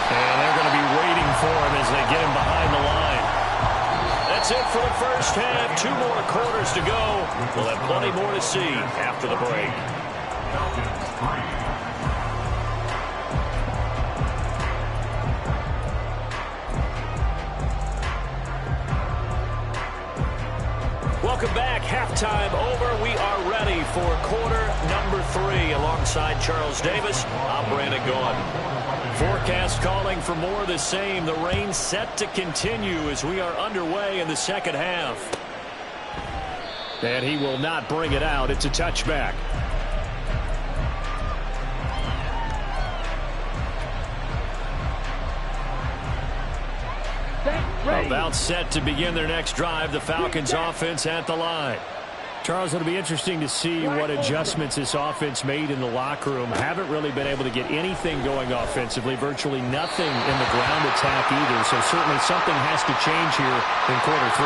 And they're going to be waiting for him as they get him behind the line. That's it for the first half. 2 more quarters to go. We'll have plenty more to see after the break. Welcome back. Halftime over. We are ready for quarter number 3. Alongside Charles Davis, I'm Brandon Gaudin. Forecast calling for more of the same. The rain set to continue as we are underway in the second half. And he will not bring it out. It's a touchback. About set to begin their next drive. The Falcons offense at the line. Charles, it'll be interesting to see what adjustments this offense made in the locker room. Haven't really been able to get anything going offensively. Virtually nothing in the ground attack either. So certainly something has to change here in quarter 3.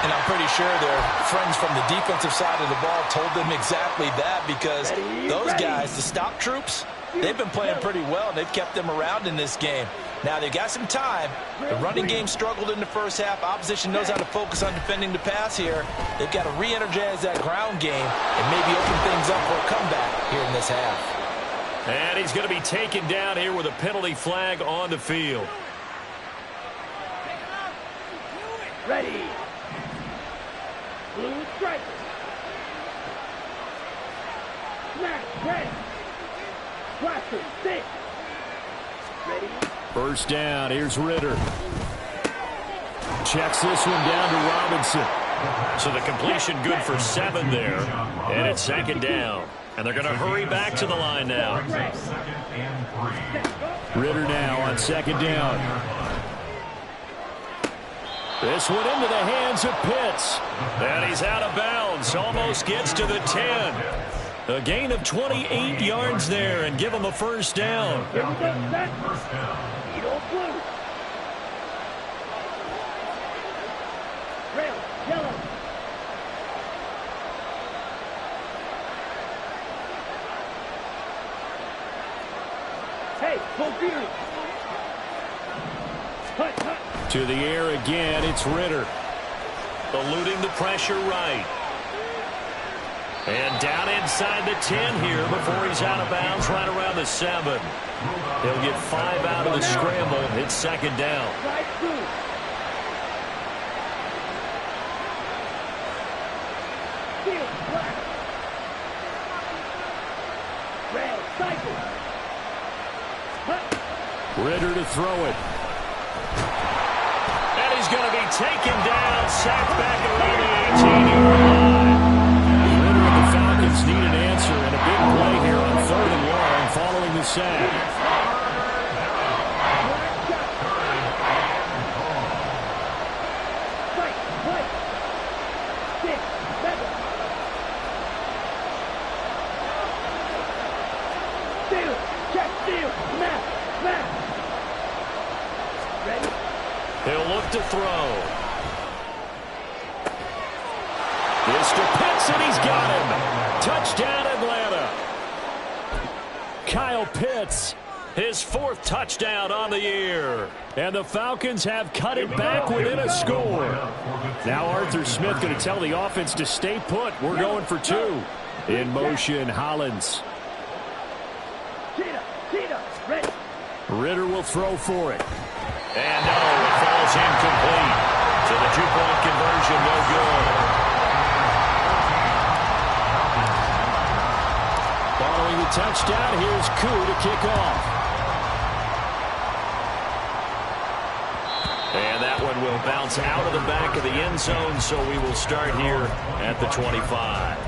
And I'm pretty sure their friends from the defensive side of the ball told them exactly that because those guys, the stop troops, they've been playing pretty well, and they've kept them around in this game. Now, they've got some time. The running game struggled in the first half. Opposition knows how to focus on defending the pass here. They've got to re-energize that ground game and maybe open things up for a comeback here in this half. And he's going to be taken down here with a penalty flag on the field. Ready. Blue First down, here's Ritter. Checks this one down to Robinson. So the completion good for 7 there. And it's second down. And they're going to hurry back to the line now. Ritter now on second down. This one into the hands of Pitts. And he's out of bounds. Almost gets to the 10. A gain of 28 yards there and give him a first down. To the air again, it's Ritter. Eluding the pressure right. And down inside the 10 here before he's out of bounds right around the 7. He'll get 5 out of the scramble. It's second down. Ritter to throw it. And he's going to be taken down, sacked back around the 18-yard line. Ritter and the Falcons need an answer, and a big play here on 3rd and long following the sack. He'll look to throw. Mr. Pitts, and he's got him. Touchdown, Atlanta. Kyle Pitts, his 4th touchdown on the year. And the Falcons have cut it back within a score. Now Arthur Smith going to tell the offense to stay put. We're going for 2. In motion, Hollins. Ritter will throw for it. And no, it falls incomplete. So the 2-point conversion, no good. Following the touchdown, here's Koo to kick off. And that one will bounce out of the back of the end zone, so we will start here at the 25.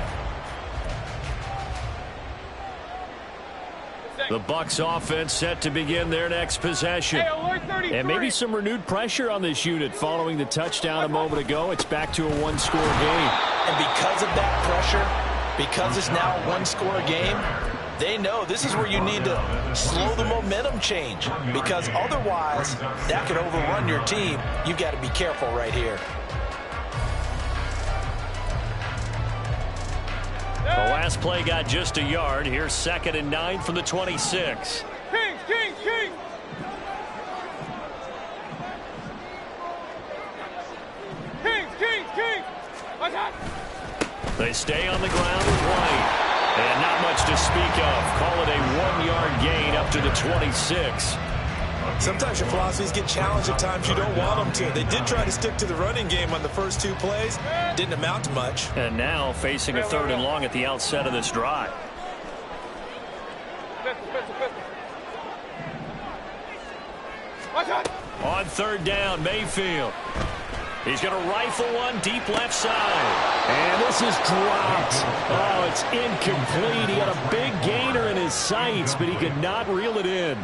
The Bucs offense set to begin their next possession. And maybe some renewed pressure on this unit following the touchdown a moment ago. It's back to a 1-score game. And because of that pressure, because it's now a 1-score game, they know this is where you need to slow the momentum change, because otherwise that could overrun your team. You've got to be careful right here. The last play got just a yard. Here's 2nd and 9 from the 26. King. They stay on the ground with White. And not much to speak of. Call it a 1-yard gain up to the 26. Sometimes your philosophies get challenged at times you don't want them to. They did try to stick to the running game on the first 2 plays. Didn't amount to much. And now facing a 3rd and long at the outset of this drive. On 3rd down, Mayfield. He's going to rifle one deep left side. And this is dropped. Oh, it's incomplete. He had a big gainer in his sights, but he could not reel it in.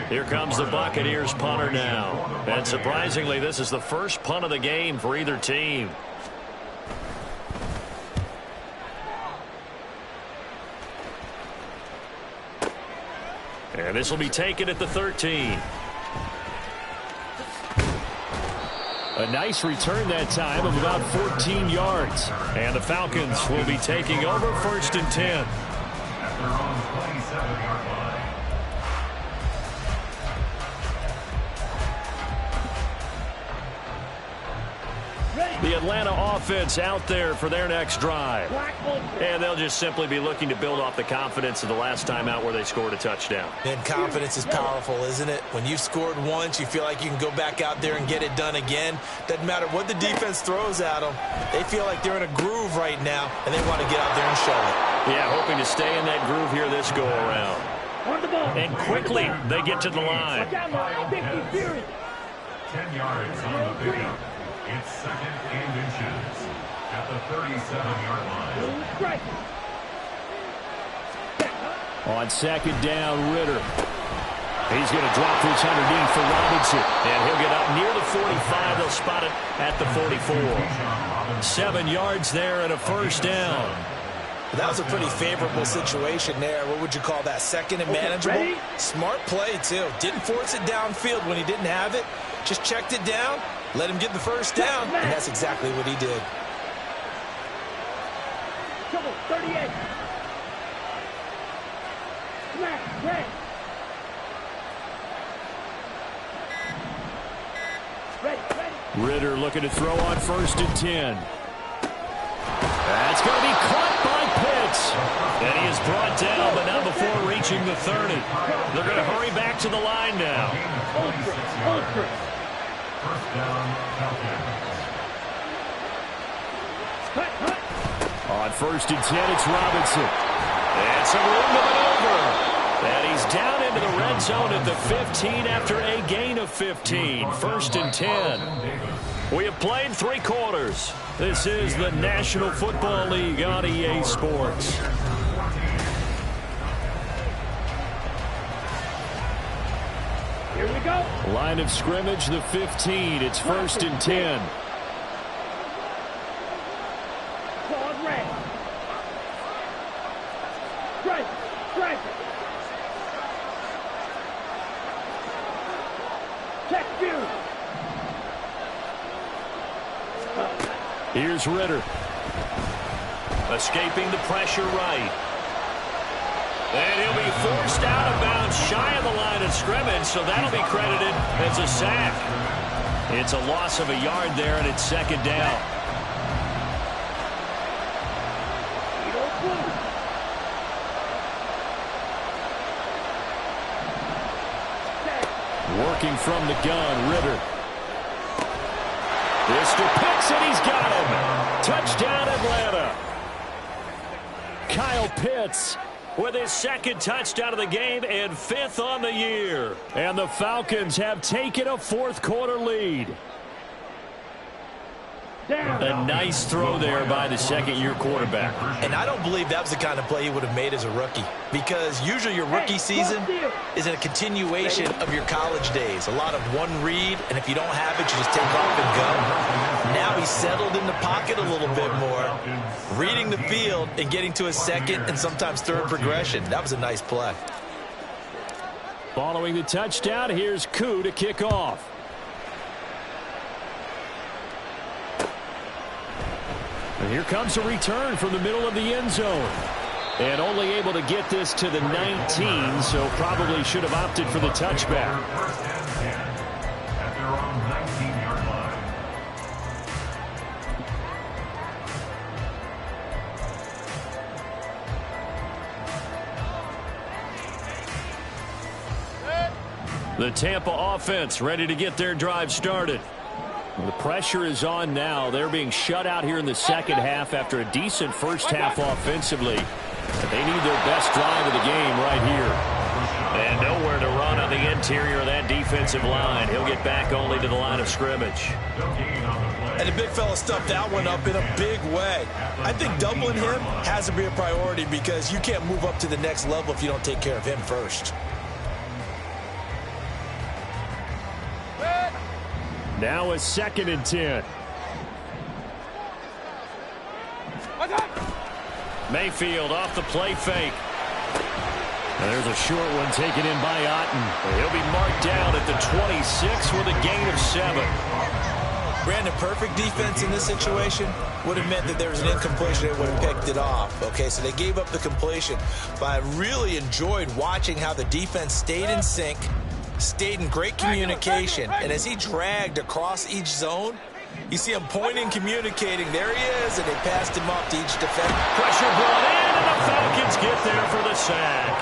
Here comes the Buccaneers punter now. And surprisingly, this is the first punt of the game for either team. And this will be taken at the 13. A nice return that time of about 14 yards. And the Falcons will be taking over 1st and 10. At their own 27-yard line. The Atlanta offense out there for their next drive. And they'll just simply be looking to build off the confidence of the last time out where they scored a touchdown. And confidence is powerful, isn't it? When you've scored once, you feel like you can go back out there and get it done again. Doesn't matter what the defense throws at them. They feel like they're in a groove right now, and they want to get out there and show it. Yeah, hoping to stay in that groove here this go-around. And quickly, they get to the line. 10 yards on the pickup. It's 2nd and inches at the 37-yard line. On 2nd down, Ritter. He's going to drop this underneath for Robinson. And he'll get up near the 45. They'll spot it at the 44. 7 yards there and a first down. That was a pretty favorable situation there. What would you call that? 2nd and manageable? Smart play, too. Didn't force it downfield when he didn't have it. Just checked it down, let him get the first down, and that's exactly what he did. 38. Ritter looking to throw on 1st and 10. That's going to be caught by Pitts. And he is brought down, but not before reaching the 30. They're going to hurry back to the line now. First down, Falcons. On 1st and 10, it's Robinson. And some room to maneuver. And he's down into the red zone at the 15 after a gain of 15. 1st and 10. We have played 3 quarters. This is the National Football League on EA Sports. Here we go. Line of scrimmage, the 15. It's 1st and 10. Claude red. Strike. Check view. Here's Ritter. Escaping the pressure right. And he'll be forced out of bounds shy of the line of scrimmage, so that'll be credited as a sack. It's a loss of a yard there, and it's 2nd down. Working from the gun, Ritter. Mr. Pitts, and he's got him. Touchdown, Atlanta. Kyle Pitts with his 2nd touchdown of the game and 5th on the year. And the Falcons have taken a 4th quarter lead. A nice throw there by the 2nd-year quarterback. And I don't believe that was the kind of play he would have made as a rookie, because usually your rookie season is a continuation of your college days. A lot of one read, and if you don't have it, you just take off and go. Now he's settled in the pocket a little bit more, reading the field and getting to his 2nd and sometimes 3rd progression. That was a nice play. Following the touchdown, here's Koo to kick off. And here comes a return from the middle of the end zone. And only able to get this to the 19, so probably should have opted for the touchback. First and 10 at their own 19-yard line. The Tampa offense ready to get their drive started. The pressure is on now. They're being shut out here in the 2nd half after a decent first half offensively. But they need their best drive of the game right here. And nowhere to run on the interior of that defensive line. He'll get back only to the line of scrimmage. And the big fella stuffed that one up in a big way. I think doubling him has to be a priority, because you can't move up to the next level if you don't take care of him first. Now a 2nd and 10. Mayfield off the play fake. And there's a short one taken in by Otten. He'll be marked down at the 26 with a gain of 7. Brandon, perfect defense in this situation would have meant that there was an incompletion. They would have picked it off. Okay, so they gave up the completion. But I really enjoyed watching how the defense stayed in sync, stayed in great communication, and as he dragged across each zone, You see him pointing, communicating. There he is, and they passed him off to each defender. Pressure brought in, and the Falcons get there for the sack.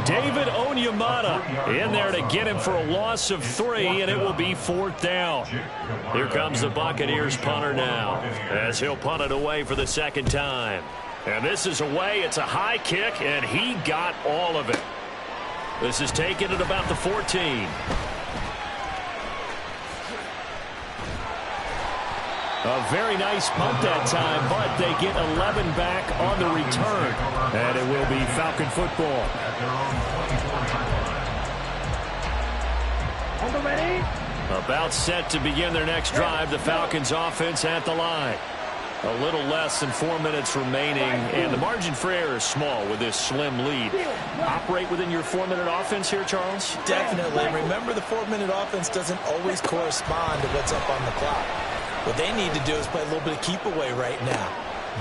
David Onyemata in there to get him for a loss of 3, and it will be 4th down. Here comes the Buccaneers punter now, as he'll punt it away for the second time. And this is away. It's a high kick, and he got all of it. This is taken at about the 14. A very nice punt that time, but they get 11 back on the return. And it will be Falcon football. About set to begin their next drive. The Falcons offense at the line. A little less than 4 minutes remaining, and the margin for error is small with this slim lead. Operate within your 4-minute offense here, Charles? Definitely. Remember, the 4-minute offense doesn't always correspond to what's up on the clock. What they need to do is play a little bit of keep away right now.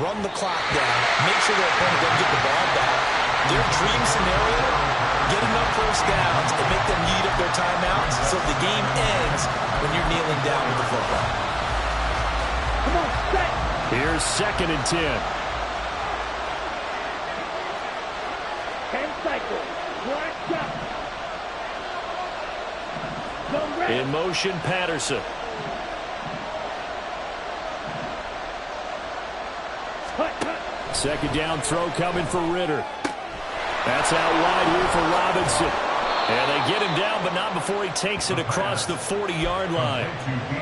Run the clock down. Make sure their opponent doesn't get the ball back. Their dream scenario, get enough first downs and make them eat up their timeouts so the game ends when you're kneeling down with the football. Come on, set. Here's 2nd and 10. 10 cycles. Watch out. In motion, Patterson. Second down throw coming for Ritter. That's out wide here for Robinson. And they get him down, but not before he takes it across the 40-yard line.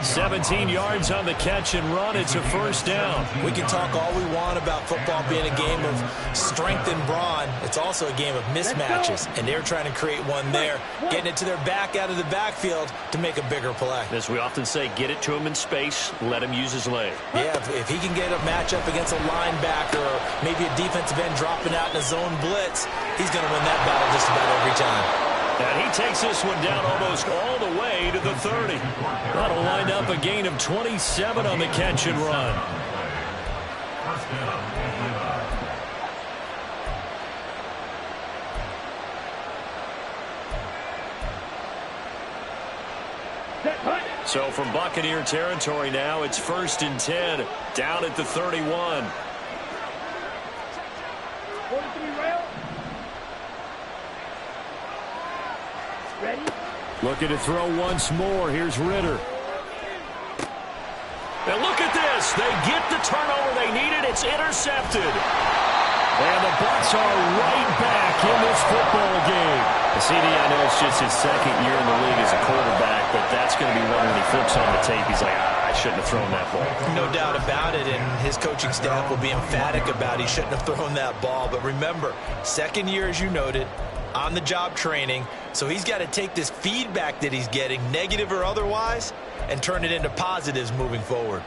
17 yards on the catch and run. It's a first down. We can talk all we want about football being a game of strength and brawn. It's also a game of mismatches, and they're trying to create one there, getting it to their back out of the backfield to make a bigger play. As we often say, get it to him in space, let him use his leg. Yeah, if he can get a matchup against a linebacker or maybe a defensive end dropping out in a zone blitz, he's going to win that battle just about every time. And he takes this one down almost all the way to the 30. That'll wind up a gain of 27 on the catch and run. So from Buccaneer territory now, it's 1st and 10, down at the 31. 43 rail. Ready? Looking to throw once more. Here's Ritter. And look at this. They get the turnover they needed. It's intercepted. And the Bucs are right back in this football game. CD, I know it's just his 2nd year in the league as a quarterback, but that's going to be one when he flips on the tape. He's like, I shouldn't have thrown that ball. No doubt about it, and his coaching staff will be emphatic about he shouldn't have thrown that ball. But remember, 2nd year, as you noted, on-the-job training, so he's got to take this feedback that he's getting, negative or otherwise, and turn it into positives moving forward.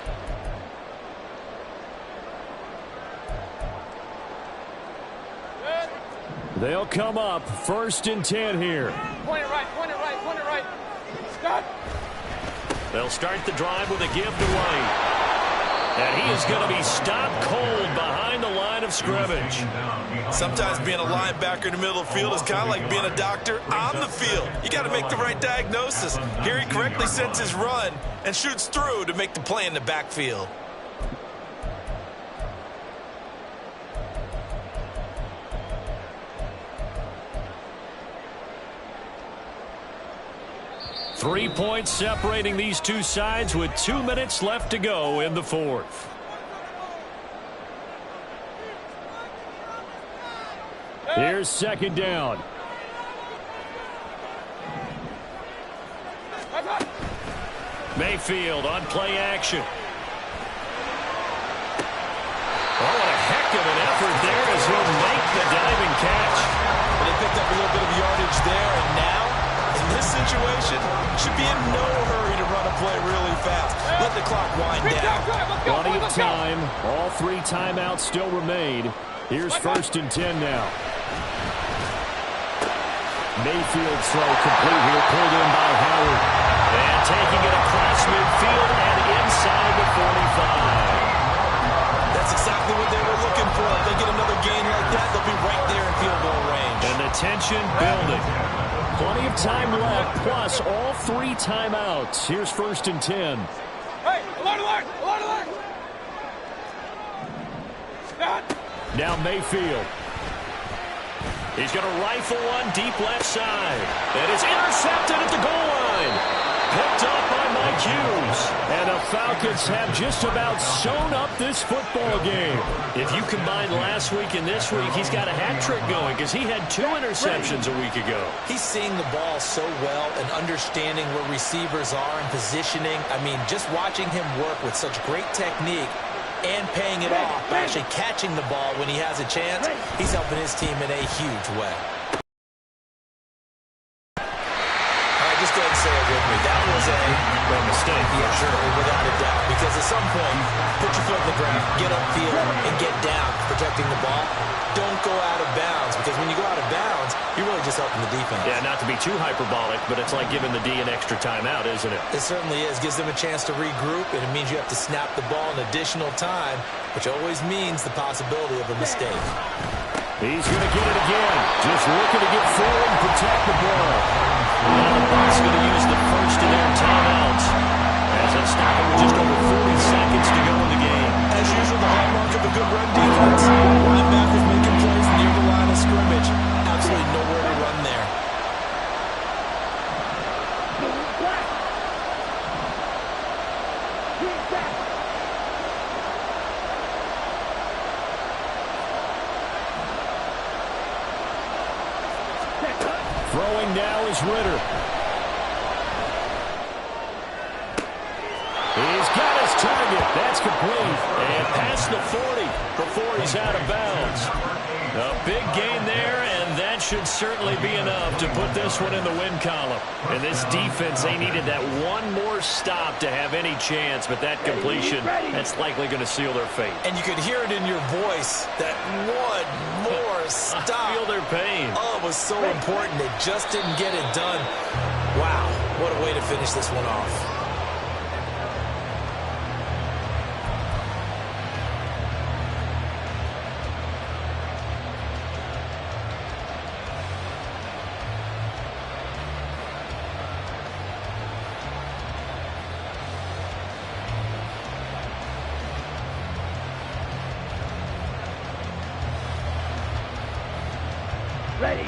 They'll come up 1st and 10 here. Point it right, point it right, point it right. Stop. They'll start the drive with a give to White. And he is going to be stopped cold behind the line of scrimmage. Sometimes being a linebacker in the middle of the field is kind of like being a doctor on the field. You got to make the right diagnosis. Here he correctly sets his run and shoots through to make the play in the backfield. Three points separating these two sides with 2 minutes left to go in the 4th. Here's 2nd down. Mayfield on play action. Oh, what a heck of an effort there as he'll make the diving catch. But they picked up a little bit of yardage there, and now, in this situation, should be in no hurry to run a play really fast. Let the clock wind down. Plenty of time. All 3 timeouts still remain. Here's 1st and 10 now. Mayfield throw complete here, pulled in by Howard. And taking it across midfield and inside the 45. That's exactly what they were looking for. If they get another gain like that, they'll be right there in field goal range. And the tension building. Plenty of time left, plus all 3 timeouts. Here's 1st and 10. Hey! Now Mayfield. He's going to rifle one deep left side. And it's intercepted at the goal line. Picked up by Mike Hughes. And the Falcons have just about sewn up this football game. If you combine last week and this week, he's got a hat trick going because he had 2 interceptions a week ago. He's seeing the ball so well and understanding where receivers are and positioning. I mean, just watching him work with such great technique and paying it off by actually catching the ball when he has a chance, he's helping his team in a huge way. Just go ahead and say it with me. That was a mistake. Yeah, sure, without a doubt. Because at some point, put your foot in the ground, get upfield, and get down, protecting the ball. Don't go out of bounds, because when you go out of bounds, you're really just helping the defense. Yeah, not to be too hyperbolic, but it's like giving the D an extra timeout, isn't it? It certainly is. Gives them a chance to regroup, and it means you have to snap the ball an additional time, which always means the possibility of a mistake. He's going to get it again. Just looking to get forward and protect the ball. Now the Bucs going to use the first of their timeouts as they stop it with just over 40 seconds to go in the game. As usual, the hallmark of a good run defense. Linebackers making plays near the line of scrimmage. Absolutely nowhere to run there. Throwing now is Ritter. He's got his target. That's complete. And past the 40 before he's out of bounds. A big gain there, and that should certainly be enough to put this one in the win column. And this defense, they needed that one more stop to have any chance, but that completion, that's likely going to seal their fate. And you could hear it in your voice, that one more stop. I feel their pain. Oh, it was so important. They just didn't get it done. Wow, what a way to finish this one off. Ready.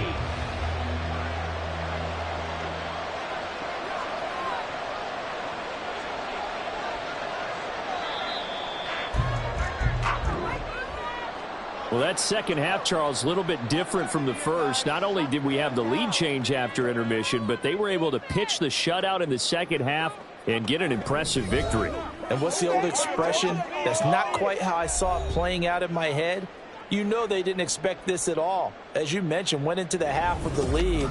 Well, that second half, Charles, a little bit different from the first. Not only did we have the lead change after intermission, but they were able to pitch the shutout in the second half and get an impressive victory. And what's the old expression? That's not quite how I saw it playing out in my head. You know they didn't expect this at all. As you mentioned, went into the half with the lead.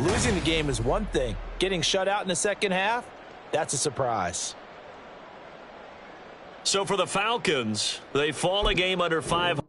Losing the game is one thing. Getting shut out in the second half, that's a surprise. So for the Falcons, they fall a game under 500.